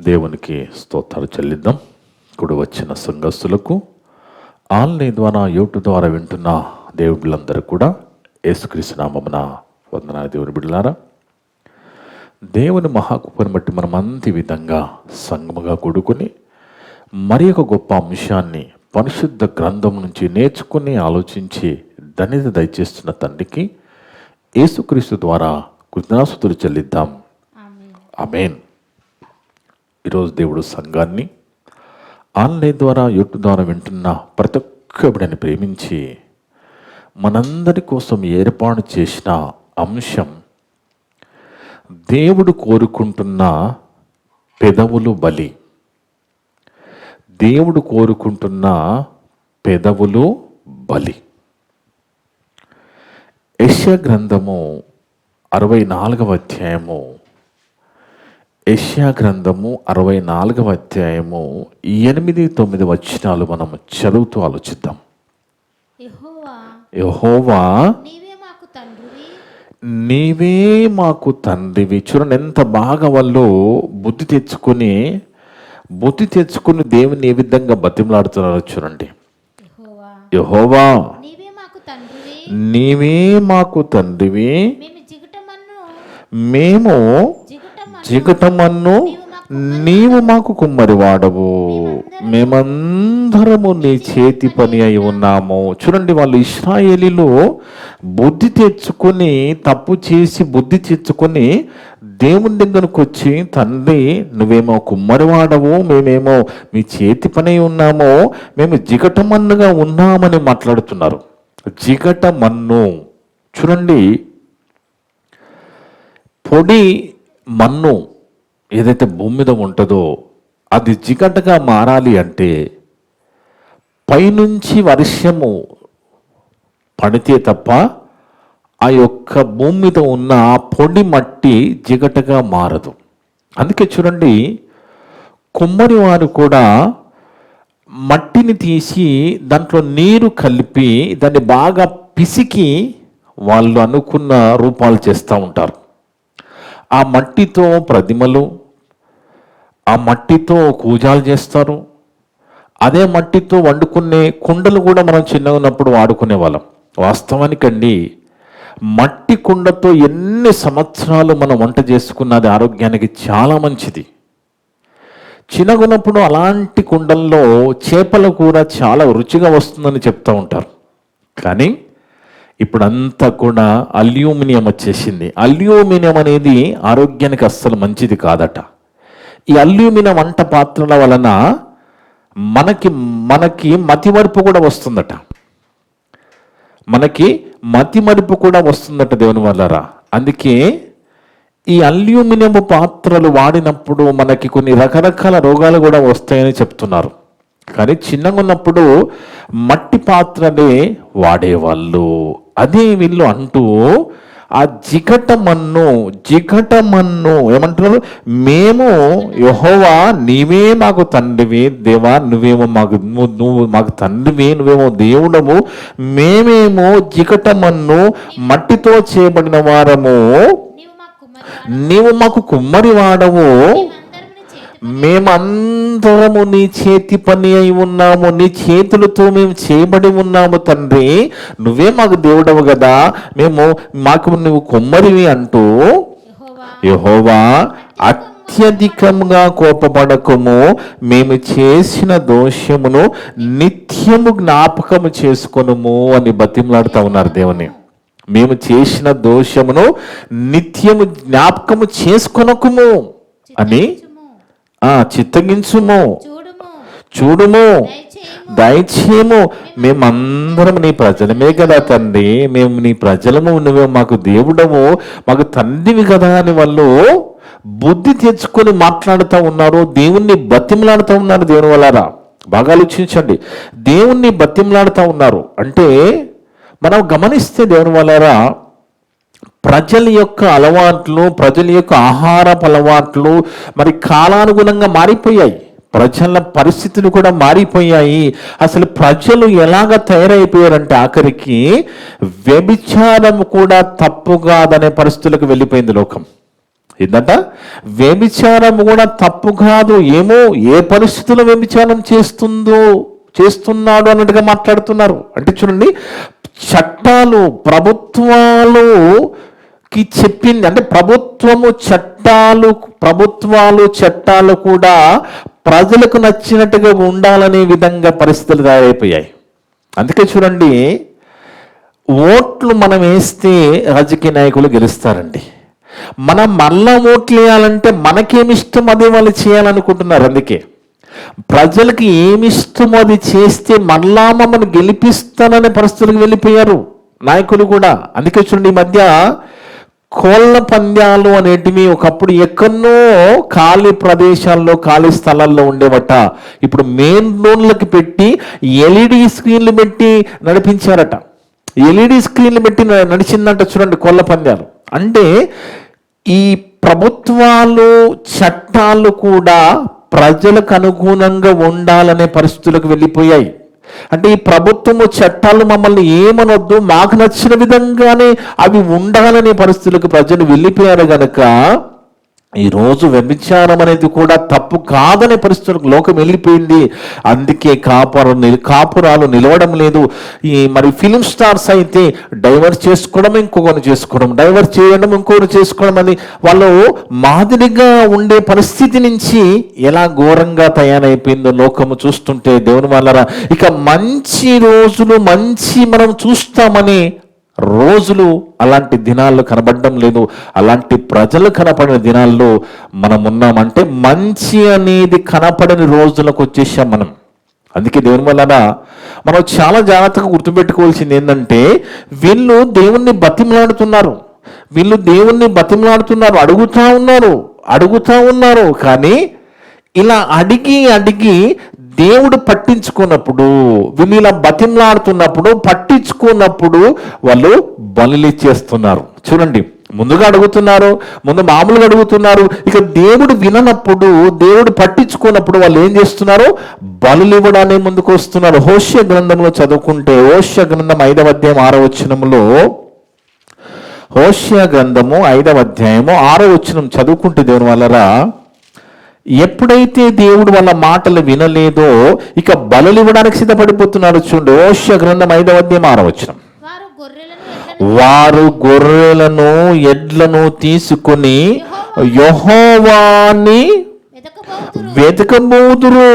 దేవునికి స్తోత్రాలు చెల్లిద్దాం. ఇప్పుడు వచ్చిన సంఘస్థులకు, ఆన్లైన్ ద్వారా యూట్యూబ్ ద్వారా వింటున్న దేవుళ్ళందరూ కూడా యేసుక్రీస్తు నామమున వందనాలు. దేవుని బిడ్డలారా, దేవుని మహాకృపను బట్టి మనం అంతి విధంగా సంఘముగా కూడుకొని మరి ఒక గొప్ప అంశాన్ని పరిశుద్ధ గ్రంథం నుంచి నేర్చుకుని ఆలోచించి ధన్యత దయచేస్తున్న తండ్రికి యేసుక్రీస్తు ద్వారా కృతజ్ఞతాస్తుతులు చెల్లిద్దాం. ఆమేన్. ఈరోజు దేవుడు సంఘాన్ని ఆన్లైన్ ద్వారా యూట్యూబ్ ద్వారా వింటున్న ప్రతి ఒక్క బిడ్డని ప్రేమించి మనందరి కోసం ఏర్పాటు చేసిన అంశం, దేవుడు కోరుకుంటున్న పెదవులు బలి. దేవుడు కోరుకుంటున్న పెదవులు బలి. యెషయా గ్రంథము 64వ అధ్యాయము, యెషయా గ్రంథము 64వ అధ్యాయము 8-9 వచనాలు మనం చదువుతూ ఆలోచిద్దాం. యెహోవా నీవే మాకు తండ్రివి. చూడండి ఎంత బాగా వాళ్ళు బుద్ధి తెచ్చుకుని దేవుని ఏ విధంగా బతిమలాడుతున్నారో చూడండి. యెహోవా నీవే మాకు తండ్రివి, మేము జిగటమన్ను నీవు మాకు కుమ్మరివాడవు, మేమందరము నీ చేతి పని అయి ఉన్నాము. చూడండి, వాళ్ళు ఇశ్రాయేలీలు బుద్ధి తెచ్చుకొని, తప్పు చేసి బుద్ధి తెచ్చుకొని దేవుని దగ్గరకు వచ్చి, తండ్రి నువ్వేమో కుమ్మరివాడవు, మేమేమో మీ చేతి పని అయి ఉన్నాము, మేము జిగటమన్నుగా ఉన్నామని మాట్లాడుతున్నారు. జిగటమన్ను చూడండి, పొడి మన్ను ఏదైతే భూమి మీద ఉంటుందో అది జిగటగా మారాలి అంటే పైనుంచి వర్షము పడితే తప్ప ఆ యొక్క భూమి మీద ఉన్న పొడి మట్టి జిగటగా మారదు. అందుకే చూడండి, కుమ్మరి వారు కూడా మట్టిని తీసి దాంట్లో నీరు కలిపి దాన్ని బాగా పిసికి వాళ్ళు అనుకున్న రూపాలు చేస్తూ ఉంటారు. ఆ మట్టితో ప్రతిమలు, ఆ మట్టితో కూజాలు చేస్తారు. అదే మట్టితో వండుకునే కుండలు కూడా మనం చిన్నగా ఉన్నప్పుడు వాడుకునే వాళ్ళం. వాస్తవానికండి, మట్టి కుండతో ఎన్ని సంవత్సరాలు మనం వంట చేసుకున్నది ఆరోగ్యానికి చాలా మంచిది. చిన్నగా ఉన్నప్పుడు అలాంటి కుండల్లో చేపల కూర చాలా రుచిగా వస్తుందని చెప్తూ ఉంటారు. కానీ ఇప్పుడంతా కూడా అల్యూమినియం వచ్చేసింది. అల్యూమినియం అనేది ఆరోగ్యానికి అస్సలు మంచిది కాదట. ఈ అల్యూమినియం వంట పాత్రల వలన మనకి మతిమరుపు కూడా వస్తుందట. దేవుని వల్లరా. అందుకే ఈ అల్యూమినియం పాత్రలు వాడినప్పుడు మనకి కొన్ని రకరకాల రోగాలు కూడా వస్తాయని చెప్తున్నారు. కానీ చిన్నగా ఉన్నప్పుడు మట్టి పాత్రలే వాడేవాళ్ళు. అదే వీళ్ళు అంటూ ఆ జిగటమన్ను ఏమంటున్నారు, మేము యెహోవా నీవే మాకు తండ్రివి, దేవా నువ్వు మాకు తండ్రివి, నువ్వేమో దేవుడము, మేమేమో జిగటమన్ను మట్టితో చేయబడిన వారము, నీవు మాకు కుమ్మరి వాడవు, మేమందరము నీ చేతి పని అయి ఉన్నాము, నీ చేతులతో మేము చేయబడి ఉన్నాము తండ్రి, నువ్వే మాకు దేవుడవు కదా, మాకు నువ్వు కుమ్మరివి అంటూ, యెహోవా అత్యధికంగా కోపపడకము, మేము చేసిన దోషమును నిత్యము జ్ఞాపకము చేసుకొనుము అని బతిమలాడుతూ ఉన్నారు దేవుని. మేము చేసిన దోషమును నిత్యము జ్ఞాపకము చేసుకొనకుము అని, చిత్తగించుము, చూడుము, దయచేయము, మేమందరం నీ ప్రజలమే కదా తండ్రి, మేము నీ ప్రజలము, నువ్వే మాకు దేవుడము, మాకు తండ్రివి కదా అని వాళ్ళు బుద్ధి తెచ్చుకొని మాట్లాడుతూ ఉన్నారు. దేవుణ్ణి బతిమలాడుతూ ఉన్నారు. దేవుని వల్లరా బాగా ఆలోచించండి, దేవుణ్ణి బతిమలాడుతూ ఉన్నారు అంటే మనం గమనిస్తే దేవుని వల్లరా ప్రజల యొక్క అలవాట్లు, ప్రజల యొక్క ఆహారపు అలవాట్లు మరి కాలానుగుణంగా మారిపోయాయి. ప్రజల పరిస్థితులు కూడా మారిపోయాయి. అసలు ప్రజలు ఎలాగ తయారైపోయారంటే ఆఖరికి వ్యభిచారం కూడా తప్పు కాదనే పరిస్థితులకు వెళ్ళిపోయింది లోకం. ఏంటంట? వ్యభిచారం కూడా తప్పు కాదు. ఏమో ఏ పరిస్థితుల్లో వ్యభిచారం చేస్తున్నాడు అన్నట్టుగా మాట్లాడుతున్నారు. అంటే చూడండి, చట్టాలు ప్రభుత్వాలుకి చెప్పింది, అంటే చట్టాలు కూడా ప్రజలకు నచ్చినట్టుగా ఉండాలనే విధంగా పరిస్థితులు తయారైపోయాయి. అందుకే చూడండి, ఓట్లు మనం వేస్తే రాజకీయ నాయకులు గెలుస్తారండి. మనం మళ్ళా ఓట్లు వేయాలంటే మనకేమిష్టం అదే వాళ్ళు చేయాలనుకుంటున్నారు. అందుకే ప్రజలకి ఏమిష్టమో అది చేస్తే మళ్ళా మమ్మల్ని గెలిపిస్తాననే పరిస్థితులకు వెళ్ళిపోయారు నాయకులు కూడా. అందుకే చూడండి, ఈ మధ్య కోళ్ళ పంద్యాలు అనేటివి ఒకప్పుడు ఎక్కడో ఖాళీ ప్రదేశాల్లో, ఖాళీ స్థలాల్లో ఉండేవట. ఇప్పుడు మెయిన్ రోడ్లకి పెట్టి ఎల్ఈడి స్క్రీన్లు పెట్టి నడిపించారట. ఎల్ఈడి స్క్రీన్లు పెట్టి నడిచిందంట చూడండి కోళ్ళ పంద్యాలు. అంటే ఈ ప్రభుత్వాలు, చట్టాలు కూడా ప్రజలకు అనుగుణంగా ఉండాలనే పరిస్థితులకు వెళ్ళిపోయాయి. అంటే ఈ ప్రభుత్వము, చట్టాలు మమ్మల్ని ఏమనొద్దు, మాకు నచ్చిన విధంగానే అవి ఉండాలనే పరిస్థితులకు ప్రజలు వెళ్ళిపోయారు గనక ఈరోజు వ్యభిచారం అనేది కూడా తప్పు కాదనే పరిస్థితులకు లోకం వెళ్ళిపోయింది. అందుకే కాపురాలు నిలవడం లేదు. ఈ మరి ఫిలిం స్టార్స్ అయితే డైవర్స్ చేసుకోవడం, ఇంకొకరు చేసుకోవడం, డైవర్స్ చేయడం, ఇంకొకరు చేసుకోవడం అని వాళ్ళు మాదిరిగా ఉండే పరిస్థితి నుంచి ఎలా ఘోరంగా తయారైపోయిందో లోకము చూస్తుంటే దేవుని వల్లరా, ఇక మంచి రోజులు, మనం చూస్తామని రోజులు అలాంటి దినాల్లో కనబడడం లేదు. అలాంటి ప్రజలు కనపడిన దినాల్లో మనం ఉన్నామంటే మంచి అనేది కనపడని రోజులకు వచ్చేసాం మనం. అందుకే దేవుని వల్ల మనం చాలా జాగ్రత్తగా గుర్తుపెట్టుకోవాల్సింది ఏంటంటే, వీళ్ళు దేవుణ్ణి బతిమలాడుతున్నారు, అడుగుతా ఉన్నారు. కానీ ఇలా అడిగి దేవుడు పట్టించుకున్నప్పుడు, వీళ్ళు ఇలా బతిమలాడుతున్నప్పుడు, పట్టించుకున్నప్పుడు వాళ్ళు బలులు ఇచ్చేస్తున్నారు. చూడండి, ముందుగా అడుగుతున్నారు, మామూలుగా అడుగుతున్నారు. ఇక దేవుడు విననప్పుడు, దేవుడు పట్టించుకున్నప్పుడు వాళ్ళు ఏం చేస్తున్నారు? బలులు ఇవ్వడానికి ముందుకు వస్తున్నారు. హోషేయ గ్రంథంలో చదువుకుంటే, హోషేయ గ్రంథం 5వ అధ్యాయం 6వ వచనంలో, హోషేయ గ్రంథము 5వ అధ్యాయము 6వ వచనం చదువుకుంటే దేవుని వల్లరా, ఎప్పుడైతే దేవుడు వాళ్ళ మాటలు వినలేదో ఇక బలులు ఇవ్వడానికి సిద్ధపడిపోతున్నారు. చూడండి, హోషేయ గ్రంథం 5వ అధ్యాయం 6వ వచనం. వారు గొర్రెలను ఎడ్లను తీసుకుని యెహోవాని వెతకబోదురు,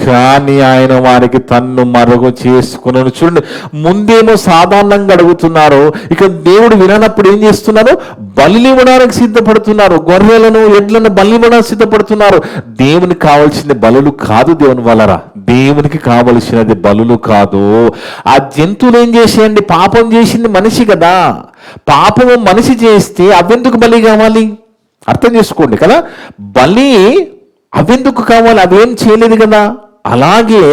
కానీ ఆయన వారికి తన్ను మరుగు చేసుకున్నాను. చూడండి, ముందేమో సాధారణంగా అడుగుతున్నారు, ఇక దేవుడు విననప్పుడు ఏం చేస్తున్నారు? బలులు ఇవ్వడానికి సిద్ధపడుతున్నారు. గొర్రెలను, ఎడ్లను బలి ఇవ్వడానికి సిద్ధపడుతున్నారు. దేవునికి కావాల్సింది బలులు కాదు. దేవుని వలరా, దేవునికి కావలసినది బలులు కాదు. ఆ జంతువులు ఏం చేసేయండి? పాపం చేసింది మనిషి కదా. పాపము మనిషి చేస్తే అవెందుకు బలి కావాలి? అర్థం చేసుకోండి కదా. బలి అవెందుకు కావాలి? అవేం చేయలేదు కదా. అలాగే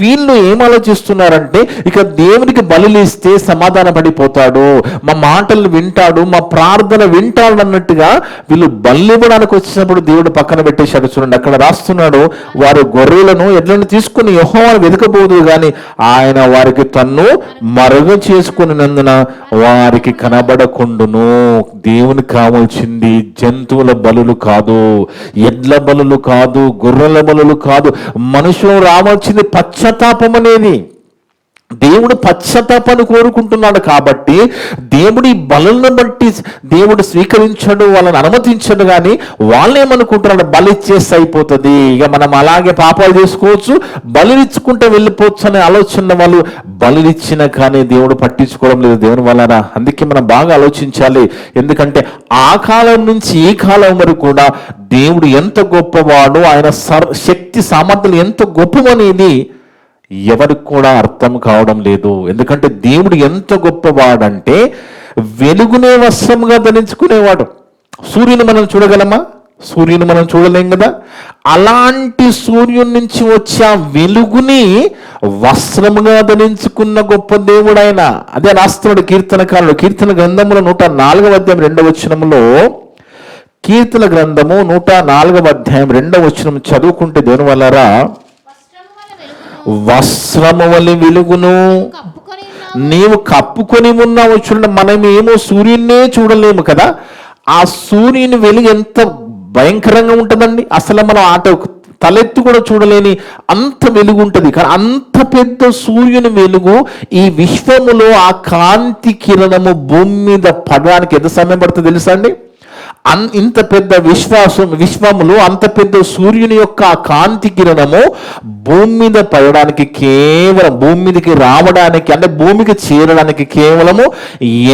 వీళ్ళు ఏం ఆలోచిస్తున్నారంటే, ఇక దేవునికి బలులు ఇస్తే సమాధాన పడిపోతాడు, మా మాటలు వింటాడు, మా ప్రార్థన వింటాడు అన్నట్టుగా వీళ్ళు బలి ఇవ్వడానికి వచ్చినప్పుడు దేవుడు పక్కన పెట్టేశాడు. చూడండి, అక్కడ రాస్తున్నాడు, వారు గొర్రెలను ఎడ్లను తీసుకుని యెహోవాను వెతకబోదు, కానీ ఆయన వారికి తన్ను మరుగు చేసుకున్నందున వారికి కనబడకుండును. దేవునికి కావాల్సింది జంతువుల బలులు కాదు, ఎడ్ల బలులు కాదు, గొర్రెల బలులు కాదు. మనుషులు రావాల్సింది పశ్చాత్తాపం అనేది. దేవుడు పశ్చాత్తాపాన్ని కోరుకుంటున్నాడు. కాబట్టి దేవుడి బలులను బట్టి దేవుడు స్వీకరించడు, వాళ్ళని అనుమతించడు. కానీ వాళ్ళు ఏమనుకుంటున్నాడు? బలిచ్చేస్తే అయిపోతుంది, ఇక మనం అలాగే పాపాలు చేసుకోవచ్చు, బలిచ్చుకుంటే వెళ్ళిపోవచ్చు అనే ఆలోచన వాళ్ళు బలిచ్చిన కానీ దేవుడు పట్టించుకోవడం లేదు. దేవుని వలన అందుకే మనం బాగా ఆలోచించాలి. ఎందుకంటే ఆ కాలం నుంచి ఈ కాలం వరకు కూడా దేవుడు ఎంత గొప్పవాడు, ఆయన శక్తి సామర్థ్యాలు ఎంత గొప్పవనేది ఎవరికి కూడా అర్థం కావడం లేదు. ఎందుకంటే దేవుడు ఎంత గొప్పవాడంటే వెలుగునే వస్త్రముగా ధరించుకునేవాడు. సూర్యుని మనం చూడగలమా? సూర్యుని మనం చూడలేం కదా. అలాంటి సూర్యుని నుంచి వచ్చే వెలుగుని వస్త్రముగా ధరించుకున్న గొప్ప దేవుడు ఆయన. అదే రాస్తున్నాడు కీర్తనకారుడు. కీర్తన గ్రంథములో 104వ అధ్యాయం 2వ వచనములో, కీర్తన గ్రంథము 104వ అధ్యాయం 2వ వచనం చదువుకుంటే దేవుని వల్లరా, వస్త్రము వలె వెలుగును నీవు కప్పుకొని ఉన్నావు. చూడండి, మనమేమో సూర్యున్నే చూడలేము కదా. ఆ సూర్యుని వెలుగు ఎంత భయంకరంగా ఉంటుందండి. అసలు మనం తలెత్తి కూడా చూడలేని అంత వెలుగు ఉంటుంది. కానీ అంత పెద్ద సూర్యుని వెలుగు ఈ విశ్వములో ఆ కాంతి కిరణము భూమి మీద పడడానికి ఎంత సమయం పడుతుంది తెలుసా అండి? ఇంత పెద్ద విశ్వములో అంత పెద్ద సూర్యుని యొక్క ఆ కాంతి కిరణము భూమి మీద పడడానికి కేవలం భూమి మీదకి రావడానికి, అంటే భూమికి చేరడానికి కేవలము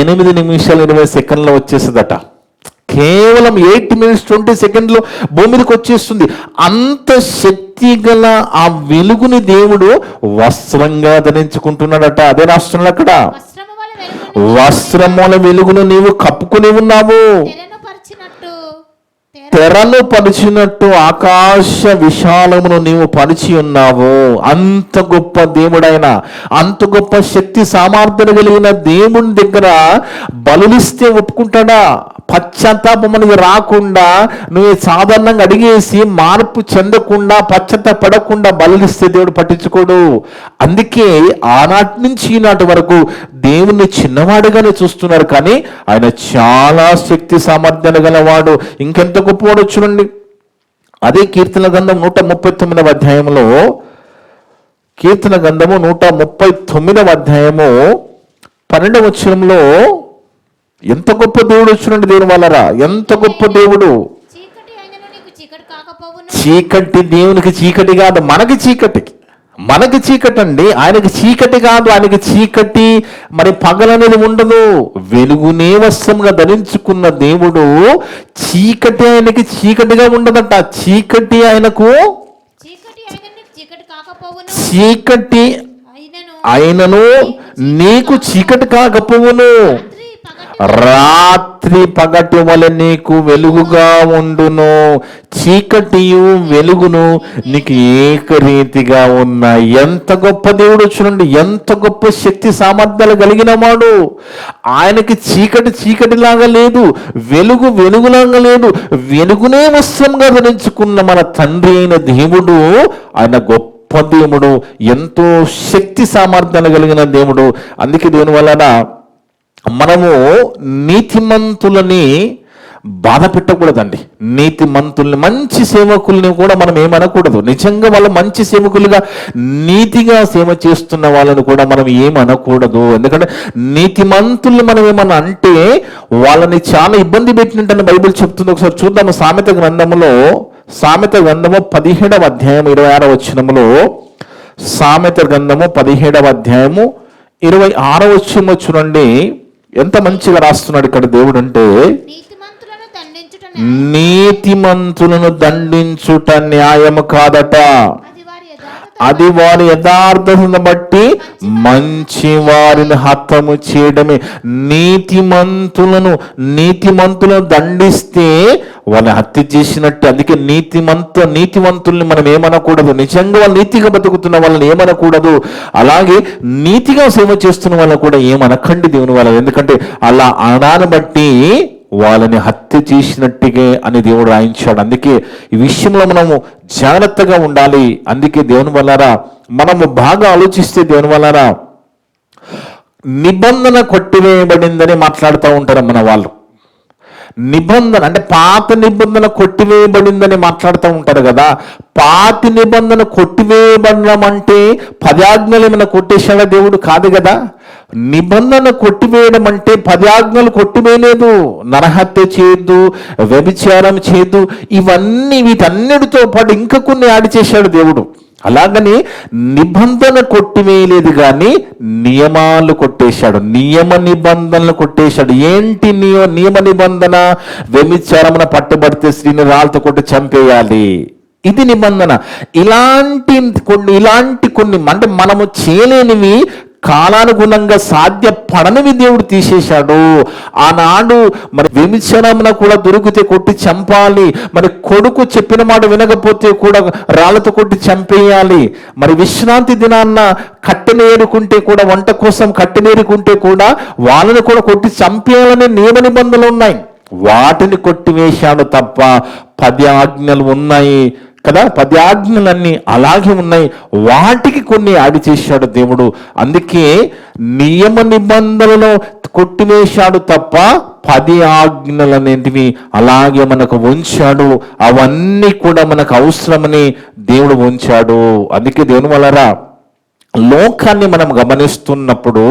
8 నిమిషాలు 20 సెకండ్లు వచ్చేస్తుందట. కేవలం 8 minutes 20 seconds భూమి మీదకి వచ్చేస్తుంది. అంత శక్తి గల ఆ వెలుగుని దేవుడు వస్త్రంగా ధరించుకుంటున్నాడట. అదే రాస్తున్నాడు అక్కడ, వస్త్రముల వెలుగును నీవు కప్పుకుని ఉన్నావు, తెరను పరిచినట్టు ఆకాశ విశాలమును నీవు పరిచి ఉన్నావు. అంత గొప్ప దేవుడైన, అంత గొప్ప శక్తి సామర్థ్యం కలిగిన దేవుని దగ్గర బలులిస్తే ఒప్పుకుంటాడా? పశ్చాత్తాపం అనేది రాకుండా, నువ్వు సాధారణంగా అడిగేసి మార్పు చెందకుండా, పశ్చాత్తాపడకుండా బలులిస్తే దేవుడు పట్టించుకోడు. అందుకే ఆనాటి నుంచి ఈనాటి వరకు దేవుణ్ణి చిన్నవాడిగానే చూస్తున్నారు, కానీ ఆయన చాలా శక్తి సామర్థ్యాలు గలవాడు. ఇంకెంత గొప్పవాడు చూడండి. అదే కీర్తన గ్రంథం 139వ అధ్యాయంలో, కీర్తన గ్రంథము 139వ అధ్యాయము 12వ వచనంలో ఎంత గొప్ప దేవుడు చూడండి. దేవుని వల్లరా ఎంత గొప్ప దేవుడు. చీకటి దేవునికి చీకటి కాదు, మనకి చీకటి. మనకి చీకటి అండి, ఆయనకి చీకటి కాదు. ఆయనకి చీకటి మరి పగలనేది ఉండదు. వెలుగునే వస్త్రంగా ధరించుకున్న దేవుడు చీకటి ఆయనకి చీకటిగా ఉండదట. చీకటి ఆయనకు చీకటి ఆయనను నీకు చీకటి కాకపోవును, రాత్రి పగటి వలె నీకు వెలుగుగా ఉండును. చీకటియు వెలుగును నీకు ఏకరీతిగా ఉన్నాయి. ఎంత గొప్ప దేవుడు చూడండి, ఎంత గొప్ప శక్తి సామర్థ్యాలు కలిగిన వాడు. ఆయనకి చీకటి చీకటిలాగా లేదు, వెలుగు వెలుగులాగా లేదు. వెలుగునే వస్త్రంగా ధరించుకున్న మన తండ్రి అయిన దేవుడు ఆయన గొప్ప దేవుడు, ఎంతో శక్తి సామర్థ్యాలు కలిగిన దేవుడు. అందుకే దేవుని వలన మనము నీతిమంతులని బాధ పెట్టకూడదండి. నీతిమంతుల్ని, మంచి సేవకుల్ని కూడా మనం ఏమనకూడదు. నిజంగా వాళ్ళు మంచి సేవకులుగా నీతిగా సేవ చేస్తున్న వాళ్ళని కూడా మనం ఏమనకూడదు. ఎందుకంటే నీతిమంతుల్ని మనం ఏమన్నా అంటే వాళ్ళని చాలా ఇబ్బంది పెట్టినట్టు బైబిల్ చెప్తుంది. ఒకసారి చూద్దాము. సామెత గ్రంథము 17వ అధ్యాయం 26వ వచనములో, సామెత గ్రంథము 17వ అధ్యాయము 26వ వచనము చూడండి. ఎంత మంచిగా రాస్తున్నాడు ఇక్కడ దేవుడు అంటే, నీతిమంతులను దండించుట న్యాయము కాదట, అది వారి యథార్థతను బట్టి మంచి వారిని హతము చేయడమే. నీతిమంతులను దండిస్తే వాళ్ళని హత్య చేసినట్టు. అందుకే నీతిమంతుల్ని మనం ఏమనకూడదు. నిజంగా వాళ్ళు నీతిగా బతుకుతున్న వాళ్ళని ఏమనకూడదు. అలాగే నీతిగా సేవ చేస్తున్న వాళ్ళని కూడా ఏమనకండి దేవుని వాళ్ళ. ఎందుకంటే అలా అనడాన్ని బట్టి వాళ్ళని హత్య చేసినట్టుగా అని దేవుడు రాయించాడు. అందుకే ఈ విషయంలో మనము జాగ్రత్తగా ఉండాలి. అందుకే దేవుని వల్లరా మనము బాగా ఆలోచిస్తే, దేవుని వల్లరా నిబంధన కొట్టివేయబడిందని మాట్లాడుతూ ఉంటారు మన వాళ్ళు. నిబంధన అంటే పాత నిబంధన కొట్టివేయబడిందని మాట్లాడుతూ ఉంటారు కదా. పాత నిబంధన కొట్టివేయబడడం అంటే 10 ఆజ్ఞలు ఏమైనా కొట్టేశాడా దేవుడు? కాదు కదా. నిబంధన కొట్టివేయడం అంటే 10 ఆజ్ఞలు కొట్టివేయలేదు. నరహత్య చేయొద్దు, వ్యభిచారం చేయొద్దు, వీటన్నిటితో పాటు ఇంకా కొన్ని యాడ్ చేశాడు దేవుడు. అలాగని నిబంధన కొట్టివేయలేదు, కానీ నియమాలు కొట్టేశాడు. నియమ నిబంధనలు కొట్టేశాడు. ఏంటి నియమ నిబంధన? వ్యభిచారమున పట్టుబడితే స్త్రీని రాళ్ళతో కొట్టి చంపేయాలి, ఇది నిబంధన. ఇలాంటి కొన్ని అంటే మనము చేయలేనివి, కాలానుగుణంగా సాధ్యపడనివి దేవుడు తీసేశాడు. ఆనాడు మరి వ్యభిచారమున కూడా దొరికితే కొట్టి చంపాలి, మరి కొడుకు చెప్పిన మాట వినకపోతే కూడా రాళ్ళతో కొట్టి చంపేయాలి. మరి విశ్రాంతి దినాన్న కట్టెనేరుకుంటే కూడా, వంట కోసం కట్టెనేరుకుంటే కూడా వాళ్ళని కూడా కొట్టి చంపేయాలనే నియమ నిబంధనలు ఉన్నాయి. వాటిని కొట్టివేశాడు తప్ప 10 ఆజ్ఞలు ఉన్నాయి, కదా, 10 ఆజ్ఞలన్నీ అలాగే ఉన్నాయి, వాటికి కొన్ని యాడ్ చేశాడు దేవుడు. అందుకే నియమ నిబంధనలను కొట్టివేశాడు తప్ప 10 ఆజ్ఞలనేటివి అలాగే మనకు ఉంచాడు. అవన్నీ కూడా మనకు అవసరమని దేవుడు ఉంచాడు. అందుకే దేవుని వలరా లోకాన్ని మనం గమనిస్తున్నప్పుడు,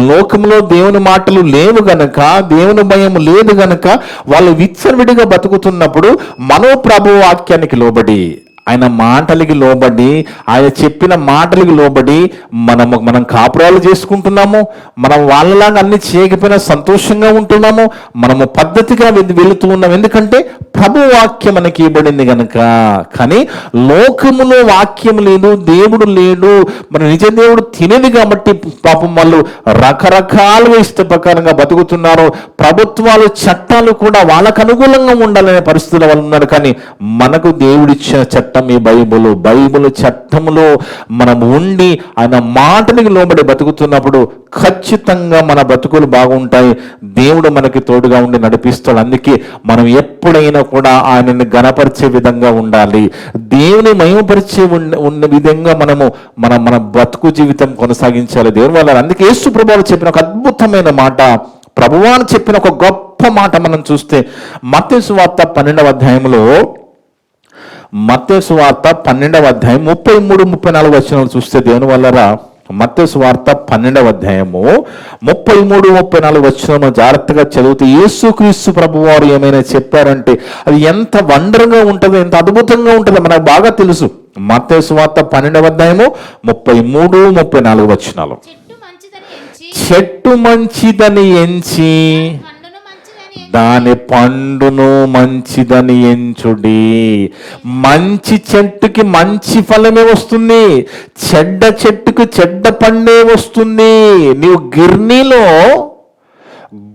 లోకంలో దేవుని మాటలు లేవు గనక, దేవుని భయం లేదు గనక వాళ్ళు విచ్చలవిడిగా బతుకుతున్నప్పుడు మనో ప్రభు వాక్యానికి లోబడి, ఆయన మాటలకి లోబడి, ఆయన చెప్పిన మాటలకి లోబడి మనం కాపురాలు చేసుకుంటున్నాము. మనం వాళ్ళలాగా అన్ని చేయకపోయినా సంతోషంగా ఉంటున్నాము. మనము పద్ధతిగా వెళుతూ ఉన్నాం. ఎందుకంటే ప్రభు వాక్యం మనకి ఇవ్వబడింది కనుక. కానీ లోకములో వాక్యం లేదు, దేవుడు లేడు, మన నిజ దేవుడు తినేది కాబట్టి పాపం వాళ్ళు రకరకాలుగా ఇష్ట ప్రకారంగా బతుకుతున్నారు. ప్రభుత్వాలు చట్టాలు కూడా వాళ్ళకు అనుకూలంగా ఉండాలనే పరిస్థితుల వాళ్ళు ఉన్నారు. కానీ మనకు దేవుడిచ్చిన చట్టం ఈ బైబిల్ చట్టములో మనం ఉండి ఆయన మాటనికి లోబడి బతుకుతున్నప్పుడు ఖచ్చితంగా మన బతుకులు బాగుంటాయి. దేవుడు మనకి తోడుగా ఉండి నడిపిస్తాడు. అందుకే మనం ఎప్పుడైనా కూడా ఆయనని గణపరిచే విధంగా ఉండాలి, దేవుని మహిమపరిచే ఉన్న విధంగా మన బతుకు జీవితం కొనసాగించాలి దేవుని వల్ల. అందుకే యేసు ప్రభువు చెప్పిన ఒక అద్భుతమైన మాట, ప్రభువాను చెప్పిన ఒక గొప్ప మాట మనం చూస్తే మత్తయి సువార్త 12వ అధ్యాయంలో, మత్తయి సువార్త 12వ అధ్యాయం 33-34 వచనాలు చూస్తే దేవుని వల్లరా, మత్తయి సువార్త 12వ అధ్యాయము 33-34 వచనాలు జాగ్రత్తగా చదివితే యేసుక్రీస్తు ప్రభువారు ఏమైనా చెప్పారంటే అది ఎంత వండర్గా ఉంటుందో, ఎంత అద్భుతంగా ఉంటుందో మనకు బాగా తెలుసు. మత్తయి సువార్త 12వ అధ్యాయము 33-34 వచనాలు. చెట్టు మంచిదని ఎంచి దాని పండును మంచిదని ఎంచుడి. మంచి చెట్టుకి మంచి ఫలమే వస్తుంది, చెడ్డ చెట్టుకి చెడ్డ పండే వస్తుంది. నీవు గిర్నీలో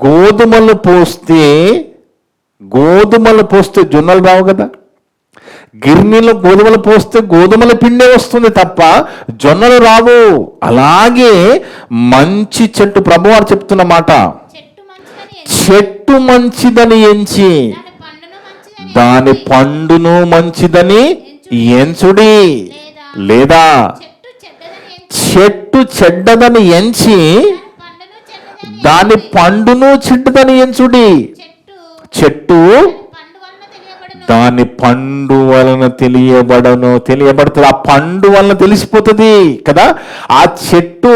గోధుమలు పోస్తే జొన్నలు రావు కదా. గిర్నీలో గోధుమలు పోస్తే గోధుమల పిండే వస్తుంది తప్ప జొన్నలు రావు. అలాగే మంచి చెట్టు, ప్రభువారు చెప్తున్న మాట, చెట్టు మంచిదని ఎంచి దాని పండును మంచిదని ఎంచుడి. లేదా చెట్టు చెడ్డదని ఎంచి దాని పండును చెడ్డదని ఎంచుడి. చెట్టు దాని పండు వలన తెలియబడుతుంది. ఆ పండు వలన తెలిసిపోతుంది కదా. ఆ చెట్టు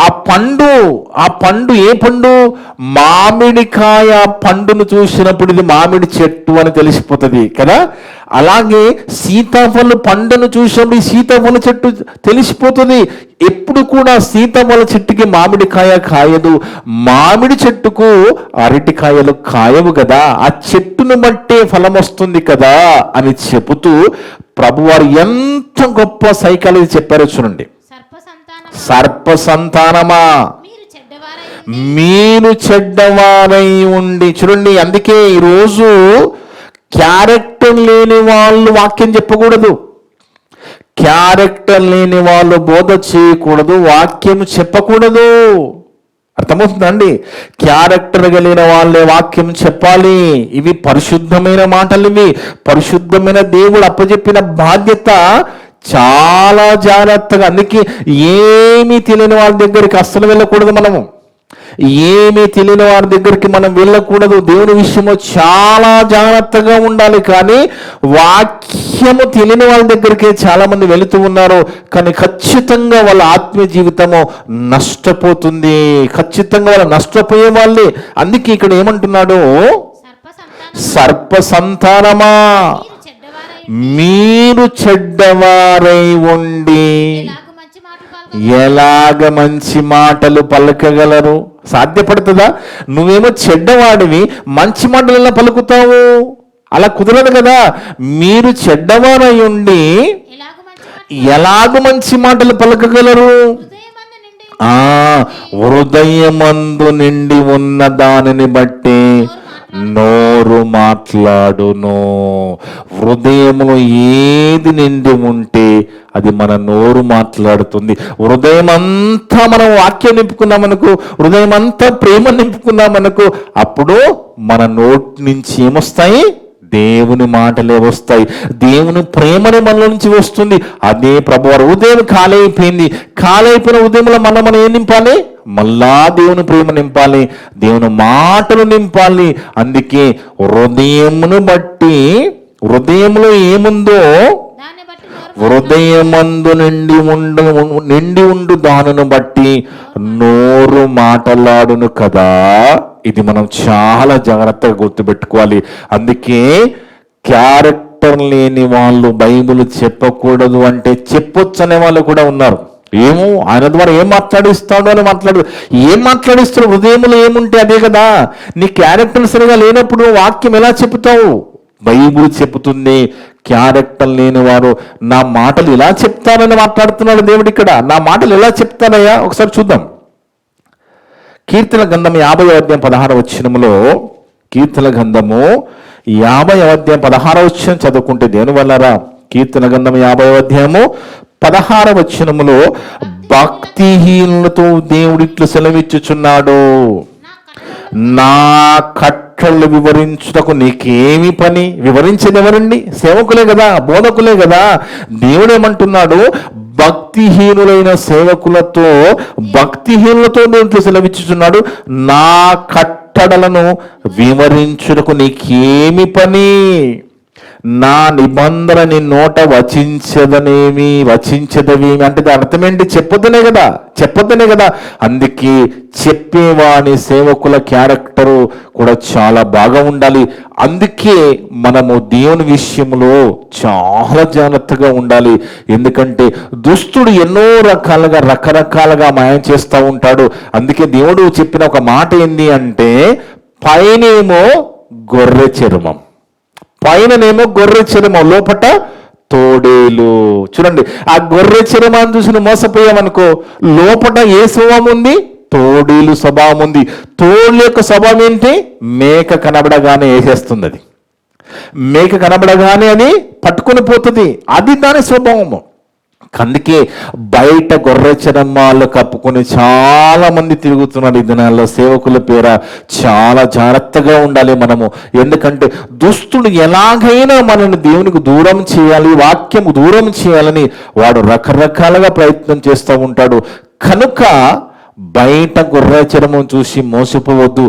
ఆ పండు ఏ పండు? మామిడికాయ పండును చూసినప్పుడు ఇది మామిడి చెట్టు అని తెలిసిపోతుంది కదా. అలాగే సీతాఫల పండును చూసినప్పుడు ఈ సీతాఫల చెట్టు తెలిసిపోతుంది. ఎప్పుడు కూడా సీతాఫల చెట్టుకి మామిడికాయ కాయదు, మామిడి చెట్టుకు అరటికాయలు కాయవు కదా. ఆ చెట్టును బట్టే ఫలం వస్తుంది కదా అని చెబుతూ ప్రభువారు ఎంత గొప్ప సైకాలజీ చెప్పారో చూడండి. సర్ప సంతానమా, మీరు చెడ్డవారై ఉండి. చూడండి, అందుకే ఈరోజు క్యారెక్టర్ లేని వాళ్ళు వాక్యం చెప్పకూడదు, క్యారెక్టర్ లేని వాళ్ళు బోధ చేయకూడదు, వాక్యం చెప్పకూడదు. అర్థమవుతుందండి? క్యారెక్టర్ కలిగిన వాళ్ళే వాక్యం చెప్పాలి. ఇవి పరిశుద్ధమైన మాటలు, ఇవి పరిశుద్ధమైన దేవుడు అప్పచెప్పిన బాధ్యత. చాలా జాగ్రత్తగా, అందుకే ఏమీ తెలియని వాళ్ళ దగ్గరికి అస్సలు వెళ్ళకూడదు. ఏమీ తెలియని వారి దగ్గరికి మనం వెళ్ళకూడదు. దేవుని విషయంలో చాలా జాగ్రత్తగా ఉండాలి. కానీ వాక్యము తెలియని వాళ్ళ దగ్గరికి చాలా మంది వెళుతూ ఉన్నారు. కానీ ఖచ్చితంగా వాళ్ళ ఆత్మీయ జీవితము నష్టపోతుంది, ఖచ్చితంగా వాళ్ళు నష్టపోయే వాళ్ళే. అందుకే ఇక్కడ ఏమంటున్నాడు? సర్ప సంతానమా, మీరు చెడ్డవారై ఉండి ఎలాగ మంచి మాటలు పలకగలరు? సాధ్యపడుతుందా? నువ్వేమో చెడ్డవాడివి, మంచి మాటలు ఎలా పలుకుతావు? అలా కుదరదు కదా. మీరు చెడ్డవారై ఉండి ఎలాగ మంచి మాటలు పలకగలరు? హృదయమందు నిండి ఉన్న దానిని బట్టి నోరు మాట్లాడును. హృదయంలో ఏది నిండి ఉంటే అది మన నోరు మాట్లాడుతుంది. హృదయం అంతా మనం వాక్యం నింపుకున్నామనుకో, హృదయం అంతా ప్రేమ నింపుకున్నామనుకో, అప్పుడు మన నోటి నుంచి ఏమొస్తాయి? దేవుని మాటలే వస్తాయి. దేవుని ప్రేమని మనలో నుంచి వస్తుంది. అదే ప్రభువారు ఉదయం ఖాళీ అయిపోయింది. ఖాళీ అయిపోయిన ఉదయంలో మనం ఏం నింపాలి? మళ్ళా దేవుని ప్రేమ నింపాలి, దేవుని మాటలు నింపాలి. అందుకే హృదయమును బట్టి, హృదయంలో ఏముందో హృదయమందు నిండి ఉండు దానిని బట్టి నోరు మాటలాడును కదా. ఇది మనం చాలా జాగ్రత్తగా గుర్తుపెట్టుకోవాలి. అందుకే క్యారెక్టర్ లేని వాళ్ళు బైబిల్ చెప్పకూడదు అంటే చెప్పొచ్చు అనే వాళ్ళు కూడా ఉన్నారు. ఏమో ఆయన ద్వారా ఏం మాట్లాడిస్తాడు అని ఏం మాట్లాడిస్తాడు? హృదయంలో ఏముంటే అదే కదా. నీ క్యారెక్టర్ సరిగా లేనప్పుడు వాక్యం ఎలా చెప్తావు? బైబిల్ చెబుతుంది, క్యారెక్టర్ లేని వారు నా మాటలు ఇలా చెప్తానని మాట్లాడుతున్నాడు దేవుడు ఇక్కడ. నా మాటలు ఎలా చెప్తానయ్యా? ఒకసారి చూద్దాం. కీర్తన గ్రంథం 50వ అధ్యాయం 16వ వచనములో, కీర్తన గ్రంథము 50వ అధ్యాయం 16వ వచనం చదువుకుంటే దేవుని వల్లరా, కీర్తన గ్రంథం 50వ అధ్యాయము 16వ వచనములో భక్తిహీనులతో దేవుడిట్లు సెలవిచ్చుచున్నాడు, నా కట్టళ్ళు వివరించుటకు నీకేమి పని? వివరించేది ఎవరండి? సేవకులే కదా, బోధకులే కదా. దేవుడు ఏమంటున్నాడు? భక్తిహీనులైన సేవకులతో, భక్తిహీనులతో దేవుడు సెలవిచ్చుచున్నాడు, నా కట్టడలను వివరించుటకు నీకేమి పని? నా నిబంధన నీ నోట వచించదవేమి అంటే దాని అర్థం ఏంటి? చెప్పొద్దనే కదా. అందుకే చెప్పేవాని సేవకుల క్యారెక్టరు కూడా చాలా బాగా ఉండాలి. అందుకే మనము దేవుని విషయంలో చాలా జాగ్రత్తగా ఉండాలి. ఎందుకంటే దుష్టుడు ఎన్నో రకరకాలుగా మాయం చేస్తూ ఉంటాడు. అందుకే దేవుడు చెప్పిన ఒక మాట ఏంది అంటే, పైనేమో గొర్రె చర్మం, పైననేమో గొర్రె చర్మం, లోపట తోడేలు. చూడండి, ఆ గొర్రె చర్మాన్ని చూసి మోసపోయామనుకో, లోపట ఏ స్వభావం ఉంది? తోడేలు స్వభావం ఉంది. తోడేలు యొక్క స్వభావం ఏంటి? మేక కనబడగానే వేసేస్తుంది. అది మేక కనబడగానే అది పట్టుకొని పోతుంది. అది దాని స్వభావము. అందుకే బయట గొర్రె చర్మాలు కప్పుకొని చాలా మంది తిరుగుతున్నారు ఈ దినాల్లో. సేవకుల పేర చాలా జాగ్రత్తగా ఉండాలి మనము. ఎందుకంటే దుష్టుడు ఎలాగైనా మనల్ని దేవునికి దూరం చేయాలి, వాక్యము దూరం చేయాలని వాడు రకరకాలుగా ప్రయత్నం చేస్తూ ఉంటాడు. కనుక బయట గొర్రె చర్మం చూసి మోసపోవద్దు.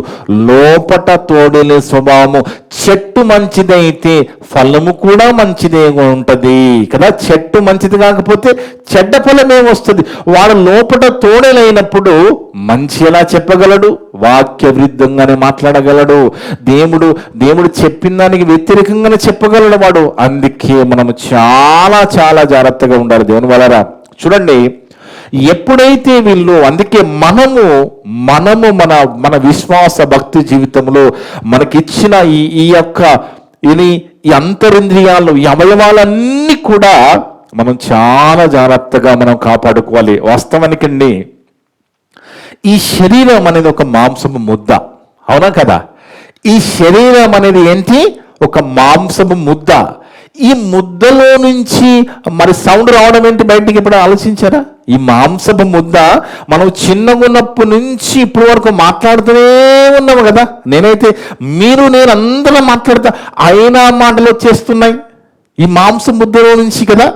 లోపట తోడేలే స్వభావము. చెట్టు మంచిదైతే ఫలము కూడా మంచిదే ఉంటది కదా. చెట్టు మంచిది కాకపోతే చెడ్డ ఫలమే వస్తుంది. వాడు లోపట తోడేలైనప్పుడు మంచి ఎలా చెప్పగలడు? వాక్య విరుద్ధంగానే మాట్లాడగలడు. దేవుడు చెప్పిన దానికి వ్యతిరేకంగానే చెప్పగలడు వాడు. అందుకే మనము చాలా చాలా జాగ్రత్తగా ఉండాలి దేవుని వలన. చూడండి, ఎప్పుడైతే వీళ్ళు, అందుకే మనము మన విశ్వాస భక్తి జీవితంలో మనకిచ్చిన ఈ యొక్క ఈ అంతరింద్రియాలు, ఈ అవయవాలన్నీ కూడా మనం చాలా జాగ్రత్తగా మనం కాపాడుకోవాలి. వాస్తవానికండి, ఈ శరీరం అనేది ఒక మాంసము ముద్ద, అవునా కదా? ఈ శరీరం అనేది ఏంటి? ఒక మాంసము ముద్ద. ఈ ముద్దలో నుంచి మరి సౌండ్ రావడం ఏంటి బయటికి? ఇప్పుడు ఆలోచించారా? ఈ మాంసపు ముద్ద మనం చిన్నగా ఉన్నప్పటి నుంచి ఇప్పటి వరకు మాట్లాడుతూనే ఉన్నాము కదా. నేను అందరం మాట్లాడతా, అయినా మాటలు వచ్చేస్తున్నాయి ఈ మాంసం ముద్దలో నుంచి కదా.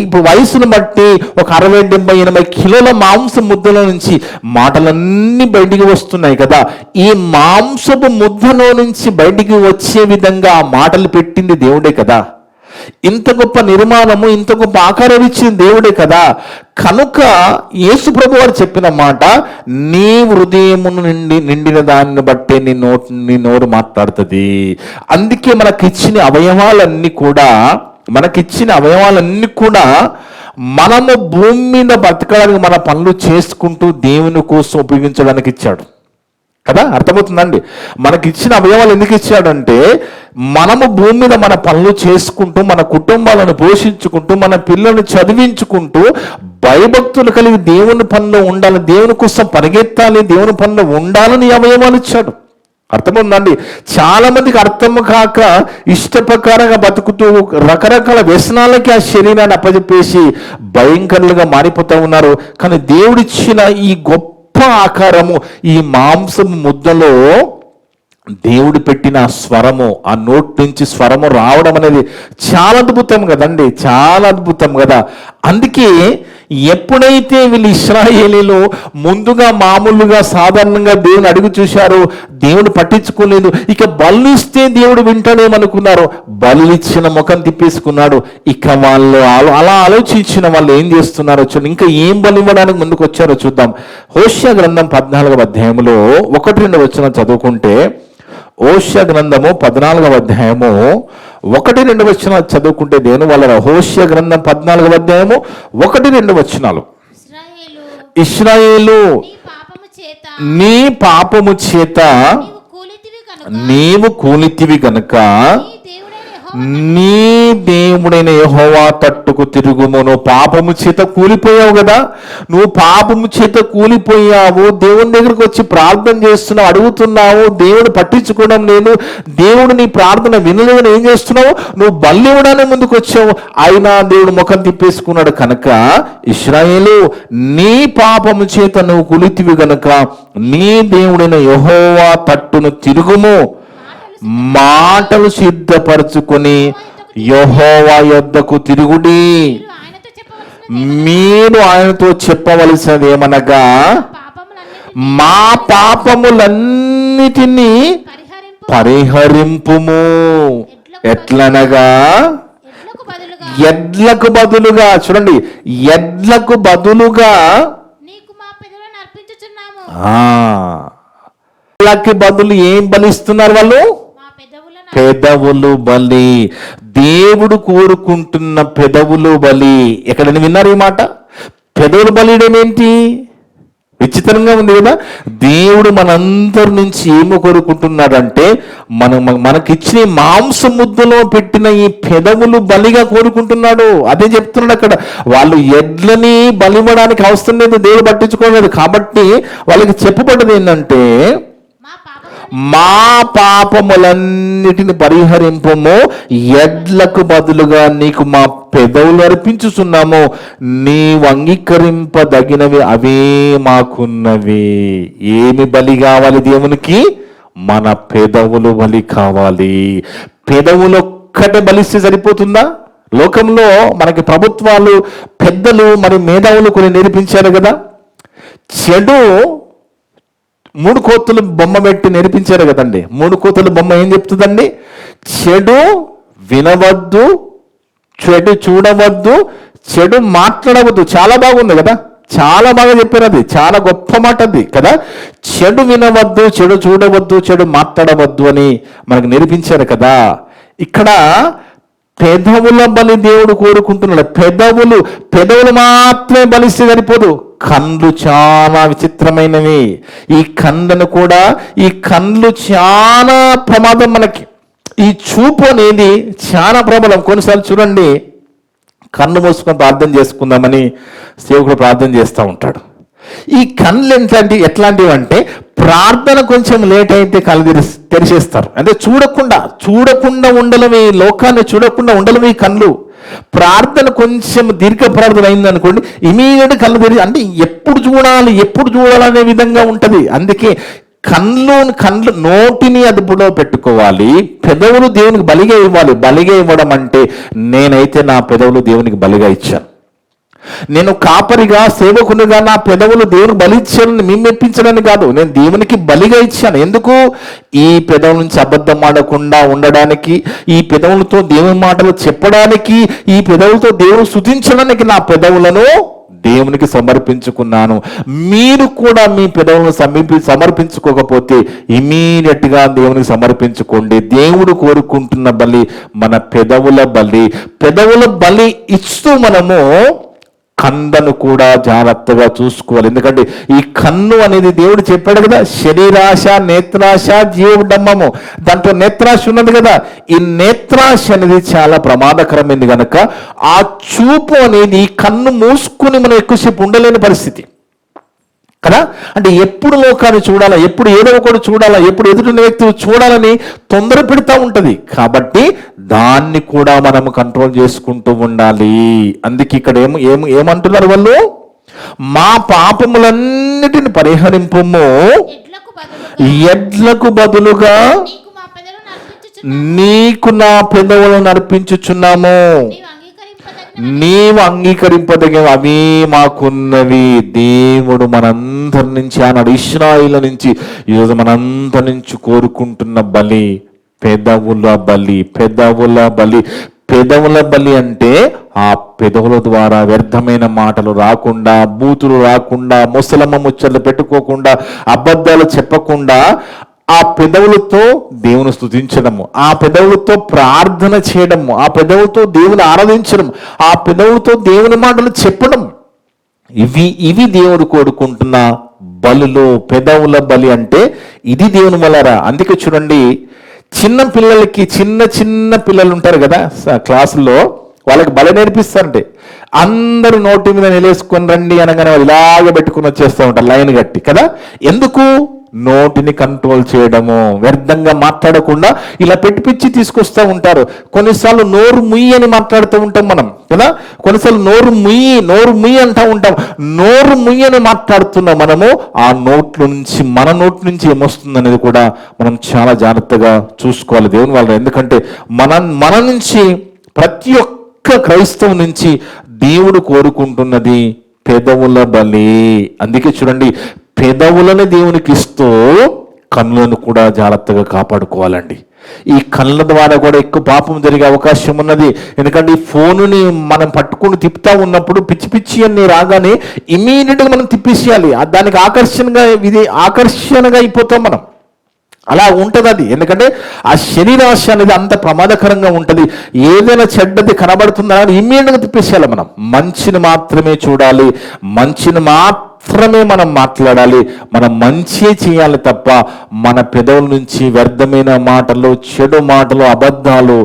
ఇప్పుడు వయసును బట్టి ఒక 60, 70, 80 కిలోల మాంసం ముద్దలో నుంచి మాటలన్నీ బయటికి వస్తున్నాయి కదా. ఈ మాంసపు ముద్దలో నుంచి బయటికి వచ్చే విధంగా ఆ మాటలు పెట్టింది దేవుడే కదా. ఇంత గొప్ప నిర్మాణము, ఇంత గొప్ప ఆకారం ఇచ్చింది దేవుడే కదా. కనుక యేసు ప్రభు వారు చెప్పిన మాట, నీ హృదయమును నిండిన దాన్ని బట్టే నీ నోరు మాట్లాడుతుంది. అందుకే మనకిచ్చిన అవయవాలన్నీ కూడా మనము భూమి మీద బ్రతకడానికి మన పనులు చేసుకుంటూ దేవుని కోసం ఉపయోగించడానికి ఇచ్చాడు కదా. అర్థమవుతుందండి? మనకిచ్చిన అవయవాలు ఎందుకు ఇచ్చాడంటే, మనము భూమి మీద మన పనులు చేసుకుంటూ, మన కుటుంబాలను పోషించుకుంటూ, మన పిల్లలను చదివించుకుంటూ, భయభక్తులు కలిగి దేవుని పనిలో ఉండాలి, దేవుని కోసం పరిగెత్తాలి, దేవుని పనిలో ఉండాలని అవయవాలు ఇచ్చాడు. అర్థమవుతుందండి? చాలా మందికి అర్థం కాక ఇష్ట ప్రకారంగా బతుకుతూ రకరకాల వ్యసనాలకి ఆ శరీరాన్ని అప్పచెప్పేసి భయంకరులుగా మారిపోతూ ఉన్నారు. కానీ దేవుడిచ్చిన ఈ గొప్ప ఆకారము, ఈ మాంసము ముద్దలో దేవుడు పెట్టిన ఆ స్వరము, ఆ నోటి నుంచి స్వరము రావడం అనేది చాలా అద్భుతం కదండి, చాలా అద్భుతం కదా. అందుకే ఎప్పుడైతే వీళ్ళు ఇశ్రాయేలీలు ముందుగా మామూలుగా సాధారణంగా దేవుని అడుగు చూశారో దేవుడు పట్టించుకోలేదు, ఇక బలు ఇస్తే దేవుడు వింటాడేమనుకున్నారు, బలు ఇచ్చిన ముఖం తిప్పేసుకున్నాడు. ఇక వాళ్ళు అలా ఆలోచించిన వాళ్ళు ఏం చేస్తున్నారో చూడండి, ఇంకా ఏం బలి ఇవ్వడానికి ముందుకు వచ్చారో చూద్దాం. హోషేయ గ్రంథం 14వ అధ్యాయంలో 1-2 వచనం చదువుకుంటే, హోషేయ గ్రంథము 14వ అధ్యాయము 1-2 వచనాలు చదువుకుంటే దేవుని వాళ్ళ హోషేయ గ్రంథం 14వ అధ్యాయము 1-2 వచనాలు. ఇశ్రాయేలు నీ పాపము చేత నీవు కూలితివి గనుక నీ దేవుడైన యెహోవా తట్టుకు తిరుగుము. నువ్వు పాపము చేత కూలిపోయావు కదా, నువ్వు పాపము చేత కూలిపోయావు, దేవుని దగ్గరకు వచ్చి ప్రార్థన చేస్తున్నావు, అడుగుతున్నావు, దేవుడు పట్టించుకోవడం లేదు, దేవుడు నీ ప్రార్థన వినలేదని ఏం చేస్తున్నావు, నువ్వు బలి ఇవ్వడానికి ముందుకు వచ్చావు, అయినా దేవుడు ముఖం తిప్పేసుకున్నాడు. కనుక ఇశ్రాయేలు నీ పాపము చేత నువ్వు కూలితివి గనుక నీ దేవుడైన యెహోవా తట్టును తిరుగుము, మాటలు సిద్ధపరచుకొని యెహోవా యొద్దకు తిరుగుడి. మీరు ఆయనతో చెప్పవలసినది ఏమనగా, మా పాపములన్నిటినీ పరిహరింపుము. ఎట్లనగా ఎడ్లకు బదులుగా, చూడండి, ఎడ్లకు బదులుగా ఎడ్లకి బదులు ఏం బలిస్తున్నారు వాళ్ళు, పెదవులు బలి. దేవుడు కోరుకుంటున్న పెదవులు బలి. ఎక్కడైనా విన్నారు ఈ మాట? పెదవులు బలియడం ఏంటి? విచిత్రంగా ఉంది కదా. దేవుడు మనందరి నుంచి ఏమో కోరుకుంటున్నాడంటే, మనకిచ్చిన మాంస ముద్దలో పెట్టిన ఈ పెదవులు బలిగా కోరుకుంటున్నాడు. అదే చెప్తున్నాడు అక్కడ. వాళ్ళు ఎడ్లని బలివ్వడానికి అవసరం లేదు, దేవుడు పట్టించుకోలేదు. కాబట్టి వాళ్ళకి చెప్పబడ్డది ఏంటంటే, మా పాపములన్నిటిని పరిహరింపము, ఎడ్లకు బదులుగా నీకు మా పెదవులు అర్పించుచున్నాము, నీవు అంగీకరింపదగినవి అవే మాకున్నవి. ఏమి బలి కావాలి దేవునికి? మన పెదవులు బలి కావాలి. పెదవులు ఒక్కటే బలిస్తే సరిపోతుందా? లోకంలో మనకి ప్రభుత్వాలు, పెద్దలు, మరి మేధావులు కొన్ని నేర్పించారు కదా. చెడు 3 కోతులు బొమ్మ పెట్టి నేర్పించారు కదండి. 3 కోతుల బొమ్మ ఏం చెప్తుందండి? చెడు వినవద్దు, చెడు చూడవద్దు, చెడు మాట్లాడవద్దు. చాలా బాగుంది కదా, చాలా బాగా చెప్పారు. అది చాలా గొప్ప మాట అది కదా. చెడు వినవద్దు, చెడు చూడవద్దు, చెడు మాట్లాడవద్దు అని మనకు నేర్పించారు కదా. ఇక్కడ పెదవుల బలి దేవుడు కోరుకుంటున్నాడు. పెదవులు మాత్రమే బలిస్తే సరిపోదు, కండ్లు చాలా విచిత్రమైనవి. ఈ కండ్లు చాలా ప్రమాదం మనకి. ఈ చూపు అనేది చాలా ప్రబలం. కొన్నిసార్లు చూడండి, కన్ను మూసుకొని ప్రార్థన చేసుకుందామని సేవకుడు ప్రార్థన చేస్తూ ఉంటాడు. ఈ కళ్ళు ఎట్లాంటివి అంటే, ప్రార్థన కొంచెం లేట్ అయితే కళ్ళు తెరిచేస్తారు. అంటే చూడకుండా ఉండడం, ఈ లోకాన్ని చూడకుండా ఉండడం ఈ కళ్ళు. ప్రార్థన కొంచెం దీర్ఘ ప్రార్థన అయింది అనుకోండి, ఇమీడియట్ కళ్ళు తెరిచి, అంటే ఎప్పుడు చూడాలనే విధంగా ఉంటుంది. అందుకే కళ్ళు నోటిని అదుపులో పెట్టుకోవాలి, పెదవులు దేవునికి బలిగా ఇవ్వాలి. బలిగా ఇవ్వడం అంటే, నేనైతే నా పెదవులు దేవునికి బలిగా ఇచ్చాను, నేను కాపరిగా సేవకునిగా నా పెదవులు దేవునికి బలి ఇచ్చాను, మేము మెప్పించడానికి కాదు, నేను దేవునికి బలిగా ఇచ్చాను. ఎందుకు? ఈ పెదవుల నుంచి అబద్ధం ఆడకుండా ఉండడానికి, ఈ పెదవులతో దేవుని మాటలు చెప్పడానికి, ఈ పెదవులతో దేవుని స్తుతించడానికి నా పెదవులను దేవునికి సమర్పించుకున్నాను. మీరు కూడా మీ పెదవులను సమర్పించుకోకపోతే ఇమీడియట్గా దేవునికి సమర్పించుకోండి. దేవుడు కోరుకుంటున్న బలి మన పెదవుల బలి. పెదవుల బలి ఇస్తూ మనము కన్నును కూడా జాగ్రత్తగా చూసుకోవాలి. ఎందుకంటే ఈ కన్ను అనేది దేవుడు చెప్పాడు కదా, శరీరాశ, నేత్రాశ, జీవడంబము. దాంట్లో నేత్రాశ ఉన్నది కదా. ఈ నేత్రాశ అనేది చాలా ప్రమాదకరమైనది కనుక ఆ చూపు అనేది, ఈ కన్ను మూసుకుని మనం ఎక్కువసేపు ఉండలేని పరిస్థితి కదా. అంటే ఎప్పుడు లోకాన్ని చూడాలా, ఎప్పుడు ఏదో ఒకటి చూడాలా, ఎప్పుడు ఎదుటిన వ్యక్తి చూడాలని తొందర పెడతా ఉంటుంది. కాబట్టి దాన్ని కూడా మనం కంట్రోల్ చేసుకుంటూ ఉండాలి. అందుకే ఇక్కడ ఏమంటున్నారు వాళ్ళు? మా పాపములన్నిటిని పరిహరింపము, ఎడ్లకు బదులుగా నీకు మా పెదవులను అర్పించుచున్నాము. నీకు నా పెదవులను అర్పించుచున్నాము. నీవు అంగీకరింపదగిన అవి మాకున్నవి. దేవుడు మనందరి నుంచి ఆనాడు ఇశ్రాయేలు నుంచి ఈరోజు మనందరి నుంచి కోరుకుంటున్న బలి పెదవుల బలి. పెదవుల బలి, పెదవుల బలి అంటే ఆ పెదవుల ద్వారా వ్యర్థమైన మాటలు రాకుండా, బూతులు రాకుండా, ముసలమ్మ ముచ్చట్లు పెట్టుకోకుండా, అబద్ధాలు చెప్పకుండా ఆ పెదవులతో దేవుని స్తుతించడము, ఆ పెదవులతో ప్రార్థన చేయడము, ఆ పెదవులతో దేవుని ఆరాధించడం, ఆ పెదవులతో దేవుని మాటలు చెప్పడం, ఇవి దేవుడు కోరుకుంటున్న బలులు. పెదవుల బలి అంటే ఇది దేవుని వలరా. అందుకే చూడండి, చిన్న పిల్లలకి చిన్న పిల్లలు ఉంటారు కదా క్లాసుల్లో, వాళ్ళకి బలి నేర్పిస్తారంటే అందరూ నోటి మీద నిలేసుకొని రండి అనగానే వాళ్ళు ఇలాగ పెట్టుకుని వచ్చేస్తూ ఉంటారు లైన్ కట్టి కదా. ఎందుకు? నోటిని కంట్రోల్ చేయడము, వ్యర్థంగా మాట్లాడకుండా ఇలా పెట్టిపిచ్చి తీసుకొస్తూ ఉంటారు. కొన్నిసార్లు నోరు ముయ్యి అని మాట్లాడుతూ ఉంటాం మనం కదా. కొన్నిసార్లు నోరు ముయ్యి అంటూ ఉంటాం. నోరు ముయ్యి అని మాట్లాడుతున్నాం మనము. ఆ మన నోటి నుంచి ఏమొస్తుంది అనేది కూడా మనం చాలా జాగ్రత్తగా చూసుకోవాలి దేవుని వల్ల. ఎందుకంటే మన నుంచి ప్రతి ఒక్క క్రైస్తవం నుంచి దేవుడు కోరుకుంటున్నది పెదవుల బలి. అందుకే చూడండి, పెదవులను దేవునికి ఇస్తూ కన్నులను కూడా జాగ్రత్తగా కాపాడుకోవాలండి. ఈ కళ్ళ ద్వారా కూడా ఎక్కువ పాపం జరిగే అవకాశం ఉన్నది. ఎందుకంటే ఈ ఫోనుని మనం పట్టుకుని తిప్పుతా ఉన్నప్పుడు పిచ్చి అన్ని రాగానే ఇమీడియట్గా మనం తిప్పేసేయాలి. దానికి ఆకర్షణగా అయిపోతాం మనం. అలా ఉంటుంది అది. ఎందుకంటే ఆ శరీరాశ అనేది అంత ప్రమాదకరంగా ఉంటుంది. ఏదైనా చెడ్డది కనబడుతుందా అని ఇమ్మీడియట్గా తిప్పేసేయాలి మనం. మంచిని మాత్రమే చూడాలి, మంచిని మాత్రమే మనం మాట్లాడాలి, మనం మంచి చేయాలి తప్ప మన పెదవుల నుంచి వ్యర్థమైన మాటలు, చెడు మాటలు, అబద్ధాలు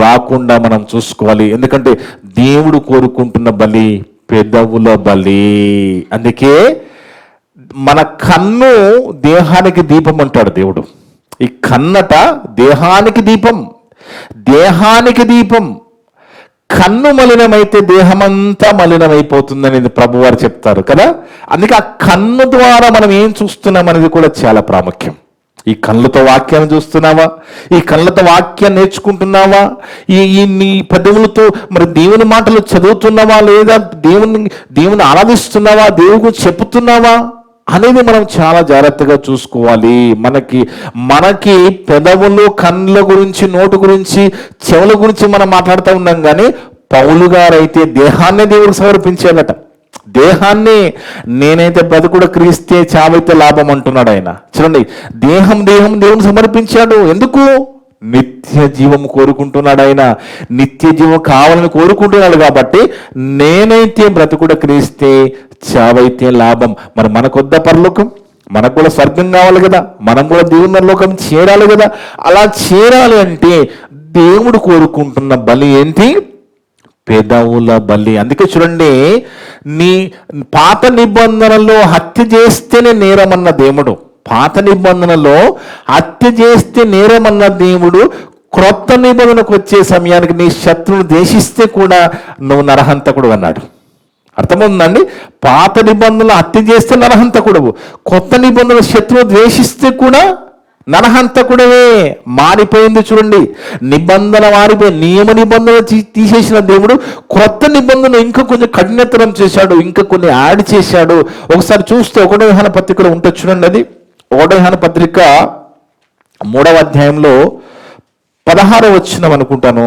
రాకుండా మనం చూసుకోవాలి. ఎందుకంటే దేవుడు కోరుకుంటున్న బలి పెదవుల బలి. అందుకే మన కన్ను దేహానికి దీపం అంటాడు దేవుడు. ఈ కన్నట దేహానికి దీపం. కన్ను మలినమైతే దేహమంతా మలినమైపోతుందనేది ప్రభువారు చెప్తారు కదా. అందుకే ఆ కన్ను ద్వారా మనం ఏం చూస్తున్నాం అనేది కూడా చాలా ప్రాముఖ్యం. ఈ కళ్ళతో వాక్యాన్ని చూస్తున్నావా? ఈ కళ్ళతో వాక్యాన్ని నేర్చుకుంటున్నావా? నీ పెదవులతో మరి దేవుని మాటలు చదువుతున్నావా? లేదా దేవుని ఆరాధిస్తున్నావా? దేవుడు చెప్పుతున్నావా అనేది మనం చాలా జాగ్రత్తగా చూసుకోవాలి. మనకి పెదవులు, కళ్ళ గురించి, నోటు గురించి, చెవుల గురించి మనం మాట్లాడుతూ ఉన్నాం. కానీ పౌలు గారైతే దేహాన్ని దేవుడికి సమర్పించాడట. దేహాన్ని నేనైతే బ్రతుకుడు క్రీస్తే చావైతే లాభం అంటున్నాడు ఆయన. చూడండి, దేహం దేవుని సమర్పించాడు. ఎందుకు? నిత్య జీవం కోరుకుంటున్నాడు ఆయన. నిత్య జీవం కావాలని కోరుకుంటున్నాడు కాబట్టి నేనైతే బ్రతుకుడు క్రీస్తే చావైతే లాభం. మరి మనకొద్ద పరలోకం, మనకు కూడా స్వర్గం కావాలి కదా, మనం కూడా దేవుని లోకం చేరాలి కదా. అలా చేరాలి అంటే దేవుడు కోరుకుంటున్న బలి ఏంటి? పెదవుల బలి. అందుకే చూడండి, నీ పాత నిబంధనలో హత్య చేస్తేనే నేరమన్న దేవుడు, పాత నిబంధనలో హత్య చేస్తే నేరమన్న దేవుడు క్రొత్త నిబంధనకు వచ్చే సమయానికి నీ శత్రువును ద్వేషిస్తే కూడా నువ్వు నరహంతకుడు అన్నాడు. అర్థమవుతుందండి? పాత నిబంధనలు హత్య చేస్తే నరహంతకుడవు, కొత్త నిబంధనలు శత్రువు ద్వేషిస్తే కూడా నరహంతకుడవే. మారిపోయింది చూడండి, నిబంధన మారిపోయింది. నియమ నిబంధన తీసేసిన దేవుడు క్రొత్త నిబంధన ఇంకా కొంచెం కఠినతరం చేశాడు, ఇంకా కొన్ని యాడ్ చేశాడు. ఒకసారి చూస్తే 1వ యోహాను పత్రికలో ఉంటుంది చూడండి. అది 1వ యోహాను పత్రిక 3వ అధ్యాయంలో 16వ వచనం అనుకుంటాను.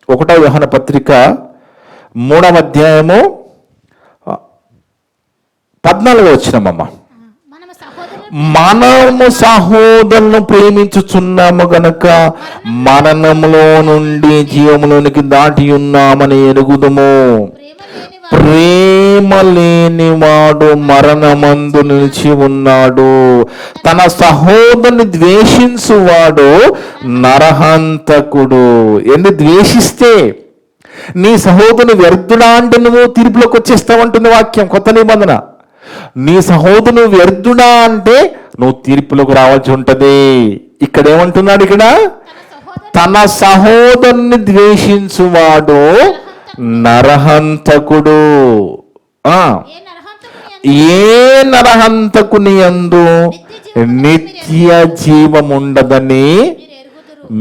1వ యోహాను పత్రిక 3వ అధ్యాయము 14వ వచనం అమ్మ. మనము సహోదరులను ప్రేమించుచున్నాము గనక మరణములో నుండి జీవములోనికి దాటి ఉన్నామని ఎరుగుదుము. ప్రేమ లేనివాడు మరణమందు నిలిచి ఉన్నాడు. తన సహోదరుని ద్వేషించువాడు నరహంతకుడు. ఎందుకు ద్వేషిస్తే నీ సహోదరుని వ్యర్థుడా అంటే నువ్వు తీర్పులోకి వచ్చేస్తావంటుంది వాక్యం, కొత్త నిబంధన. నీ సహోదరుని వ్యర్థుడా అంటే నువ్వు తీర్పులోకి రావాల్సి ఉంటది. ఇక్కడ ఏమంటున్నాడు? ఇక్కడ తన సహోదరుని ద్వేషించువాడు నరహంతకుడు. ఏ నరహంతకుని యందు నిత్య జీవముండదని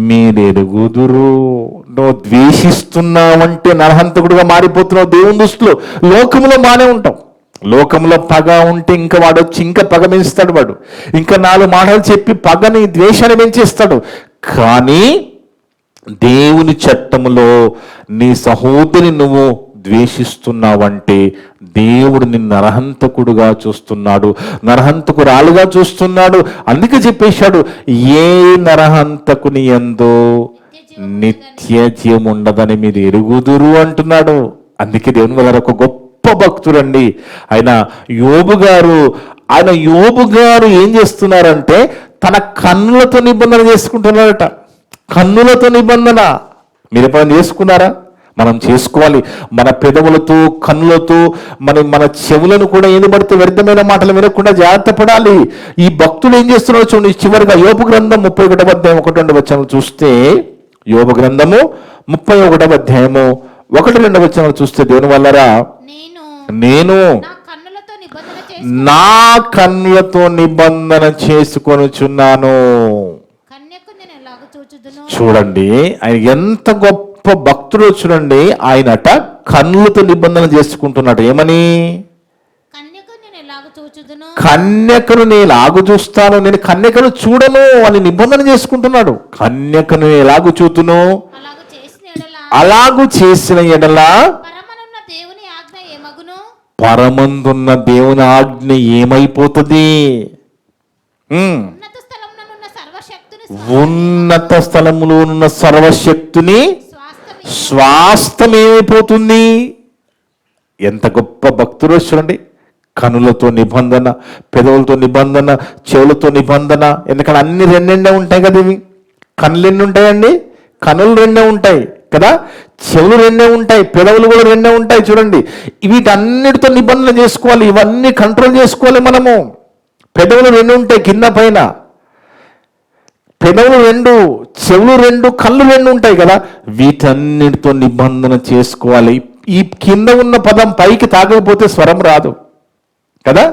మీరెరుగుదురు. నువ్వు ద్వేషిస్తున్నావంటే నరహంతకుడుగా మారిపోతున్నావు దేవుని దృష్టిలో. లోకంలో బాగానే ఉంటాం, లోకంలో పగ ఉంటే ఇంకా వాడు వచ్చి ఇంకా పగ పెంచుతాడు, వాడు ఇంకా 4 మాటలు చెప్పి పగని ద్వేషాన్ని పెంచేస్తాడు. కానీ దేవుని చట్టములో నీ సహోదరి నువ్వు ద్వేషిస్తున్నావంటే దేవుడు నిన్ను నరహంతకుడుగా చూస్తున్నాడు, నరహంతకురాలుగా చూస్తున్నాడు. అందుకే చెప్పేశాడు, ఏ నరహంతకుని యందు నిత్య జీవం ఉండదని మీరు ఎరుగుదురు అంటున్నాడు. అందుకే దేవుని వల్ల ఒక గొప్ప భక్తుడండి ఆయన యోబు గారు. ఆయన యోబు గారు ఏం చేస్తున్నారంటే తన కన్నులతో నిబంధన చేసుకుంటున్నారట. కన్నులతో నిబంధన మీరు ఎప్పుడైనా చేసుకున్నారా? మనం చేసుకోవాలి. మన పెదవులతో, కన్నులతో, మన చెవులను కూడా ఏది పడితే వ్యర్థమైన మాటలు వినకుండా జాగ్రత్త పడాలి. ఈ భక్తుడు ఏం చేస్తున్నాడు చూడండి. చివరిగా యోబు గ్రంథం 31వ అధ్యాయం 1-2 వచనాలు చూస్తే, యోబు గ్రంథము 31వ అధ్యాయము 1-2 వచనాలు చూస్తే, దేవుని వల్లరా నేను నా కన్నులతో నిబంధన చేసుకొనుచున్నాను. చూడండి ఆయన ఎంత గొప్ప భక్తుడు. చూడండి ఆయనట కన్నులతో నిబంధన చేసుకుంటున్నాడు. ఏమని? కన్యకను నేను ఎలాగు చూస్తాను, నేను కన్యకను చూడను అని నిబంధన చేసుకుంటున్నాడు. కన్యకను ఎలాగు చూతును, అలాగు చేసిన ఎడలా పరమందున్న దేవుని ఆజ్ఞ ఏమైపోతుంది? ఉన్నత స్థలములో ఉన్న సర్వశక్తిని స్వాస్థ్యం ఏమైపోతుంది? ఎంత గొప్ప భక్తుడు చూడండి. కనులతో నిబంధన, పెదవులతో నిబంధన, చెవులతో నిబంధన. ఎందుకంటే అన్ని రెండే ఉంటాయి కదా. ఇవి కనులు ఎన్ని ఉంటాయండి? కనులు 2 ఉంటాయి కదా, చెవులు 2 ఉంటాయి, పెదవులు కూడా 2 ఉంటాయి. చూడండి వీటన్నిటితో నిబంధన చేసుకోవాలి, ఇవన్నీ కంట్రోల్ చేసుకోవాలి మనము. పెదవులు 2 ఉంటాయి కింద పైన, పెదవులు 2, చెవులు 2, కళ్ళు 2 ఉంటాయి కదా. వీటన్నిటితో నిబంధన చేసుకోవాలి. ఈ కింద ఉన్న పదం పైకి తాగకపోతే స్వరం రాదు కదా.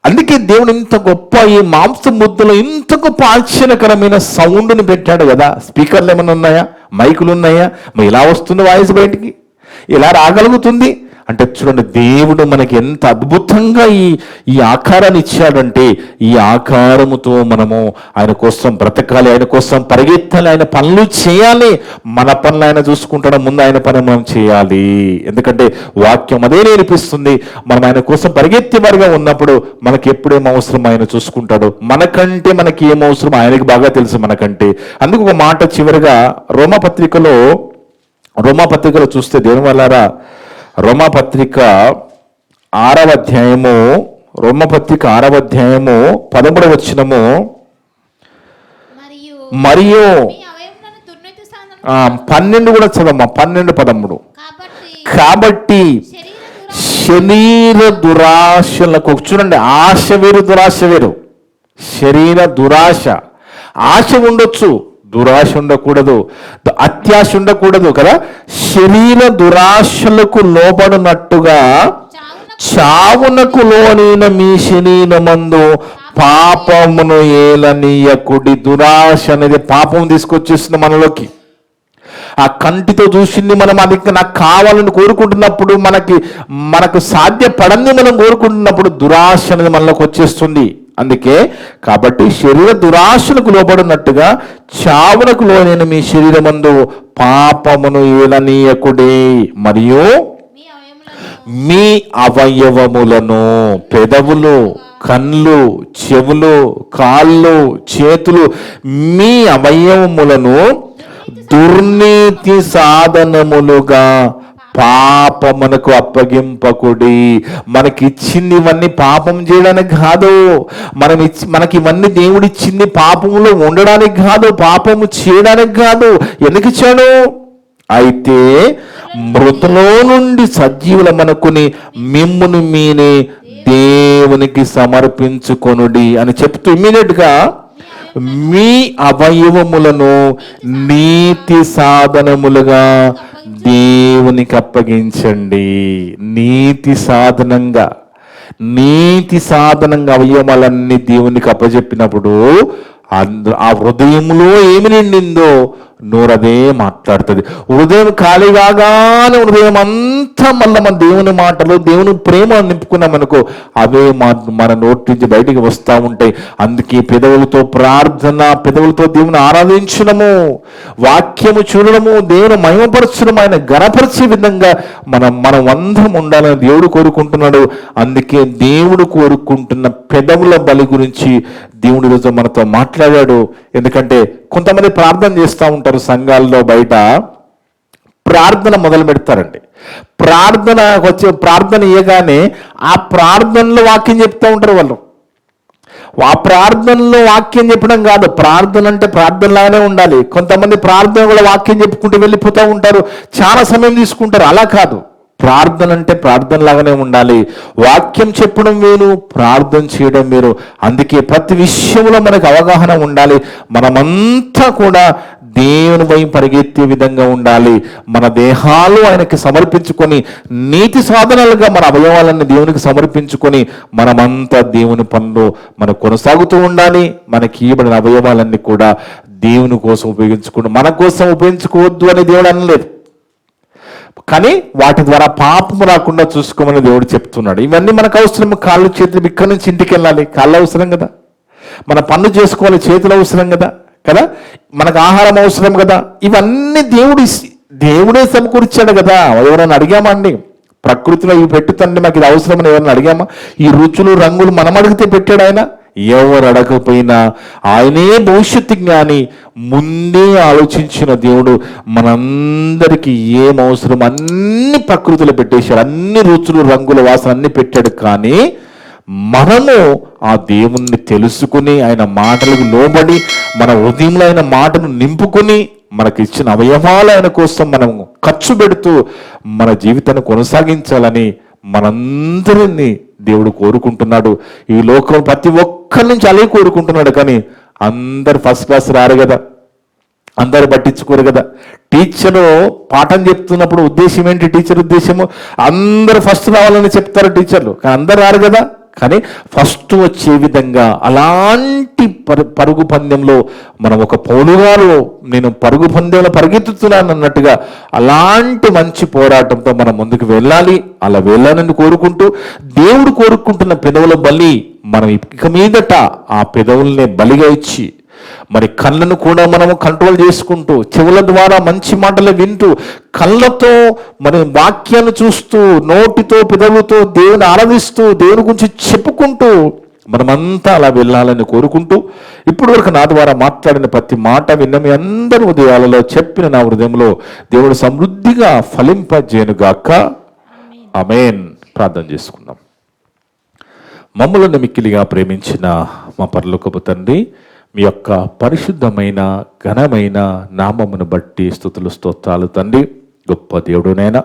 అందుకే దేవుడు ఇంత గొప్ప ఈ మాంస ముద్దలో ఇంత గొప్ప ఆశ్చర్యకరమైన సౌండ్ని పెట్టాడు కదా. స్పీకర్లు ఏమైనా ఉన్నాయా? మైకులు ఉన్నాయా? మరి ఇలా వస్తుంది వాయిస్ బయటికి, ఇలా రాగలుగుతుంది అంటే చూడండి దేవుడు మనకి ఎంత అద్భుతంగా ఈ ఆకారాన్ని ఇచ్చాడంటే, ఈ ఆకారముతో మనము ఆయన కోసం బ్రతకాలి, ఆయన కోసం పరిగెత్తాలి, ఆయన పనులు చేయాలి. మన పనులు ఆయన చూసుకుంటాడు, ముందు ఆయన పని మనం చేయాలి. ఎందుకంటే వాక్యం అదే నేర్పిస్తుంది. మనం ఆయన కోసం పరిగెత్తేవారిగా ఉన్నప్పుడు మనకి ఎప్పుడేం అవసరం ఆయన చూసుకుంటాడు. మనకంటే మనకి ఏం అవసరం ఆయనకి బాగా తెలుసు మనకంటే. అందుకు ఒక మాట చివరిగా రోమాపత్రికలో చూస్తే దేవుని వల్లారా, రోమాపత్రిక 6వ అధ్యాయము 13వ వచనము, మరియు 12 కూడా చదమ్మా, 12-13. కాబట్టి శరీర దురాశలకు, చూడండి ఆశ వేరు దురాశ వేరు. శరీర దురాశ, ఆశ ఉండొచ్చు, దురాశ ఉండకూడదు, అత్యాశ ఉండకూడదు కదా. శరీర దురాశలకు లోబడినట్టుగా చావునకు లోనైన మీ శరీరమందు పాపమును ఏలనీయకుడి. దురాశ అనేది పాపం తీసుకొచ్చేస్తుంది మనలోకి. ఆ కంటితో చూసింది మనం అది నాకు కావాలని కోరుకుంటున్నప్పుడు, మనకు సాధ్యపడంది మనం కోరుకుంటున్నప్పుడు దురాశ అనేది మనలోకి వచ్చేస్తుంది. అందుకే కాబట్టి శరీర దురాశలకు లోబడినట్టుగా చావునకు లోనైన మీ శరీరమందు పాపమును ఏలనీయకుడి. మరియు మీ అవయవములను, పెదవులు, కళ్ళు, చెవులు, కాళ్ళు, చేతులు, మీ అవయవములను దుర్నీతి సాధనములుగా పాపమునకు అప్పగింపకుడి. మనకి ఇచ్చింది ఇవన్నీ పాపం చేయడానికి కాదు. మనకి ఇవన్నీ దేవుడు ఇచ్చింది పాపములో ఉండడానికి కాదు, పాపము చేయడానికి కాదు. ఎందుకు ఇచ్చాడు? అయితే మృతులో నుండి సజీవులమనుకుని మిమ్మును మీరే దేవునికి సమర్పించుకొనుడి అని చెప్తూ ఇమ్మీడియట్ గా మీ అవయవములను నీతి సాధనములుగా దేవునికి అప్పగించండి. నీతి సాధనంగా నీతి సాధనంగా అవయవాలన్నీ దేవునికి అప్పచెప్పినప్పుడు ఆ హృదయంలో ఏమి నిండిందో నోరదే మాట్లాడుతుంది. హృదయం ఖాళీ కాగానే హృదయం అంతా మళ్ళీ మన దేవుని మాటలు, దేవుని ప్రేమ నింపుకున్నామనుకో, అవే మన నోటి నుంచి బయటికి వస్తూ ఉంటాయి. అందుకే పెదవులతో ప్రార్థన, పెదవులతో దేవుని ఆరాధించడము, వాక్యము చూడడము, దేవుని మహిమపరచడం, ఆయన గణపరిచే విధంగా మనం అందరం ఉండాలని దేవుడు కోరుకుంటున్నాడు. అందుకే దేవుడు కోరుకుంటున్న పెదవుల బలి గురించి దేవుడి రోజు మనతో మాట్లాడాడు. ఎందుకంటే కొంతమంది ప్రార్థన చేస్తూ ఉంటారు సంఘాల్లో, బయట ప్రార్థన మొదలు పెడతారండి. ప్రార్థన ఇయ్యగానే ఆ ప్రార్థనలో వాక్యం చెప్తూ ఉంటారు వాళ్ళు. ఆ ప్రార్థనలో వాక్యం చెప్పడం కాదు, ప్రార్థన అంటే ప్రార్థనలాగానే ఉండాలి. కొంతమంది ప్రార్థన కూడా వాక్యం చెప్పుకుంటూ వెళ్ళిపోతూ ఉంటారు, చాలా సమయం తీసుకుంటారు. అలా కాదు, ప్రార్థన అంటే ప్రార్థనలాగానే ఉండాలి. వాక్యం చెప్పడం వేరు, ప్రార్థన చేయడం వేరు. అందుకే ప్రతి విషయంలో మనకు అవగాహన ఉండాలి. మనమంతా కూడా దేవుని వైపు పరిగెత్తే విధంగా ఉండాలి. మన దేహాలు ఆయనకి సమర్పించుకొని, నీతి సాధనాలుగా మన అవయవాలన్నీ దేవునికి సమర్పించుకొని మనమంతా దేవుని పనులు మనం కొనసాగుతూ ఉండాలి. మనకి ఇవ్వబడిన అవయవాలన్నీ కూడా దేవుని కోసం ఉపయోగించుకుని, మన కోసం ఉపయోగించుకోవద్దు అని దేవుడు అనలేదు. కానీ వాటి ద్వారా పాపము రాకుండా చూసుకోమని దేవుడు చెప్తున్నాడు. ఇవన్నీ మనకు అవసరం. కాళ్ళు చేతులు ఇక్కడి నుంచి ఇంటికి వెళ్ళాలి, కాళ్ళు అవసరం కదా. మన పనులు చేసుకోవాలి, చేతులు అవసరం కదా. మనకు ఆహారం అవసరం కదా. ఇవన్నీ దేవుడే సమకూర్చాడు కదా. ఎవరైనా అడిగామా అండి? ప్రకృతిలో ఇవి పెట్టుతండి, మాకు ఇది అవసరమని ఎవరైనా అడిగామా? ఈ రుచులు రంగులు మనం అడిగితే పెట్టాడు ఆయన? ఎవరు అడగకపోయినా ఆయనే భవిష్యత్తు జ్ఞాని. ముందే ఆలోచించిన దేవుడు మనందరికీ ఏం అవసరం అన్ని ప్రకృతిలో పెట్టేశాడు. అన్ని రుచులు రంగుల వాసన అన్ని పెట్టాడు. కానీ మనము ఆ దేవుణ్ణి తెలుసుకుని, ఆయన మాటలకు లోబడి, మన హృదయంలో ఆయన మాటను నింపుకొని, మనకి ఇచ్చిన అవయవాలు ఆయన కోసం మనం ఖర్చు పెడుతూ మన జీవితాన్ని కొనసాగించాలని మనందరినీ దేవుడు కోరుకుంటున్నాడు. ఈ లోకం ప్రతి ఒక్కరి నుంచి అలాగే కోరుకుంటున్నాడు. కానీ అందరు ఫస్ట్ క్లాస్ రారు కదా, అందరు పట్టించుకోరు కదా. టీచరు పాఠం చెప్తున్నప్పుడు ఉద్దేశం ఏంటి? టీచర్ ఉద్దేశము అందరు ఫస్ట్ రావాలని చెప్తారు టీచర్లు, కానీ అందరు రారు కదా. కానీ ఫస్ట్ వచ్చే విధంగా అలాంటి పరుగు పందెంలో మనం ఒక పౌలుగారు నేను పరుగు పందెంలో పరిగెత్తుతున్నాను అన్నట్టుగా అలాంటి మంచి పోరాటంతో మనం ముందుకు వెళ్ళాలి. అలా వెళ్ళాలని కోరుకుంటూ దేవుడు కోరుకుంటున్న పెదవుల బలి మనం ఇక మీదట ఆ పెదవుల్నే బలిగా ఇచ్చి, మరి కళ్ళను కూడా మనము కంట్రోల్ చేసుకుంటూ, చెవుల ద్వారా మంచి మాటలు వింటూ, కళ్ళతో మరి వాక్యాన్ని చూస్తూ, నోటితో పెదవులతో దేవుని ఆరాధిస్తూ, దేవుని గురించి చెప్పుకుంటూ మనమంతా అలా వెళ్ళాలని కోరుకుంటూ, ఇప్పటి వరకు నా ద్వారా మాట్లాడిన ప్రతి మాట విన్న మీ అందరి హృదయాలలో, చెప్పిన నా హృదయంలో దేవుడు సమృద్ధిగా ఫలింపజేయునుగాక. ఆమేన్. ప్రార్థన చేసుకుందాం. మమ్మలను మిక్కిలిగా ప్రేమించిన మా పరలోకపు తండ్రి, మీ యొక్క పరిశుద్ధమైన ఘనమైన నామమును బట్టి స్తుతులు స్తోత్రాలు తండ్రి. గొప్ప దేవుడునైనా,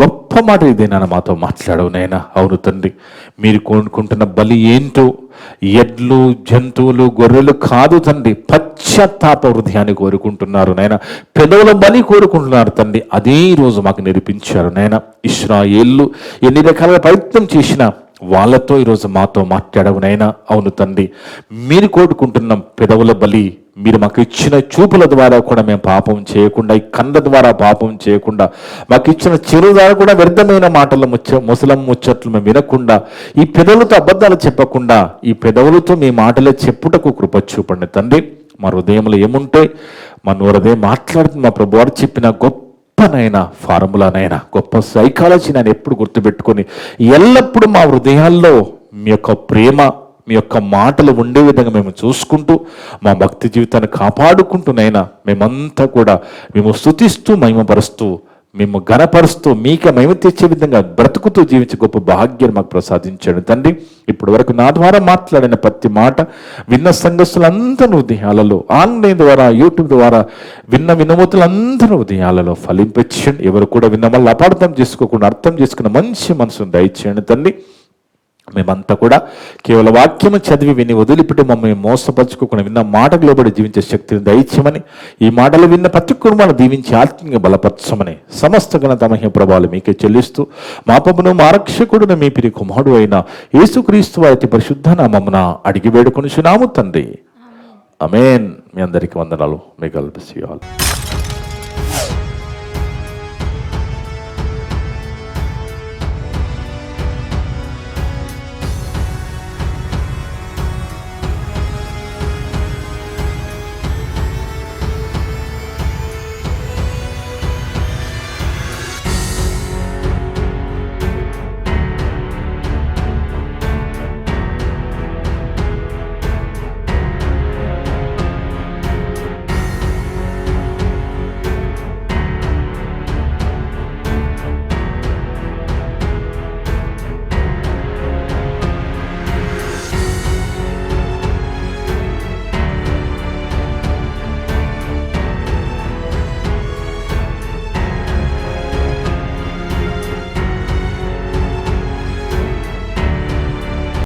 గొప్ప మాట ఇదేనా మాతో మాట్లాడవునైనా. అవును తండ్రి, మీరు కోరుకుంటున్న బలి ఏంటో ఎడ్లు, జంతువులు, గొర్రెలు కాదు తండ్రి, పశ్చాత్తాప హృదయాన్ని కోరుకుంటున్నారు నాయన. పెదవుల బలి కోరుకుంటున్నారు తండ్రి. అదే రోజు మాకు నేర్పించారు నాయన. ఇశ్రాయేలు ఎన్ని రకాల ప్రయత్నం చేసినా వాళ్ళతో ఈరోజు మాతో మాట్లాడవునైనా. అవును తండ్రి, మీరు కోరుకుంటున్న పెదవుల బలి, మీరు మాకు ఇచ్చిన చూపుల ద్వారా కూడా మేము పాపం చేయకుండా, ఈ కళ్ళ ద్వారా పాపం చేయకుండా, మాకు ఇచ్చిన చెరు ద్వారా కూడా వ్యర్థమైన మాటలు ముసలం ముచ్చట్లు మేము వినకుండా, ఈ పెదవులతో అబద్ధాలు చెప్పకుండా, ఈ పెదవులతో మీ మాటలే చెప్పుటకు కృప చూపండి తండ్రి. మా హృదయంలో ఏముంటే మా నోరదే మాట్లాడుతుంది. మా ప్రభువారు చెప్పిన గొప్పనైనా ఫార్ములానైనా, గొప్ప సైకాలజీ నేను ఎప్పుడు గుర్తుపెట్టుకొని ఎల్లప్పుడూ మా హృదయాల్లో మీ యొక్క ప్రేమ, మీ యొక్క మాటలు ఉండే విధంగా మేము చూసుకుంటూ, మా భక్తి జీవితాన్ని కాపాడుకుంటూనైనా మేమంతా కూడా మేము స్తుతిస్తూ, మహిమపరుస్తూ, మేము ఘనపరుస్తూ, మీకే మహిమ తెచ్చే విధంగా బ్రతుకుతూ జీవించే గొప్ప భాగ్యాన్ని మాకు ప్రసాదించండి తండ్రి. ఇప్పటి వరకు నా ద్వారా మాట్లాడిన ప్రతి మాట విన్న సంఘస్థులందరూ హృదయాలలో, ఆన్లైన్ ద్వారా, యూట్యూబ్ ద్వారా విన్న వినమతులందరూ హృదయాలలో ఫలింపచేయండి. ఎవరు కూడా విన్న వల్ల అపార్థం చేసుకోకుండా అర్థం చేసుకున్న మంచి మనసును దయచేయండి తండ్రి. మేమంతా కూడా కేవలం వాక్యము చదివి విని వదిలిపెట్టి మమ్మల్ని మోసపరుచుకోకుండా విన్న మాటకు లోబడి జీవించే శక్తిని దయచేయమని, ఈ మాటలు విన్న ప్రతి కుటుంబాన్ని దీవించి ఆత్మీయంగా బలపరచమని సమస్త ఘనత మహిమ ప్రభావాలు మీకే చెల్లిస్తూ మా ప్రభువును మా రక్షకుడును మీ ప్రియ కుమారుడు అయిన యేసుక్రీస్తు వారి అతి పరిశుద్ధ నామమున అడిగి వేడుకొనుచున్నాము తండ్రి. ఆమేన్. మీ అందరికీ వందనాలు. May God bless you all.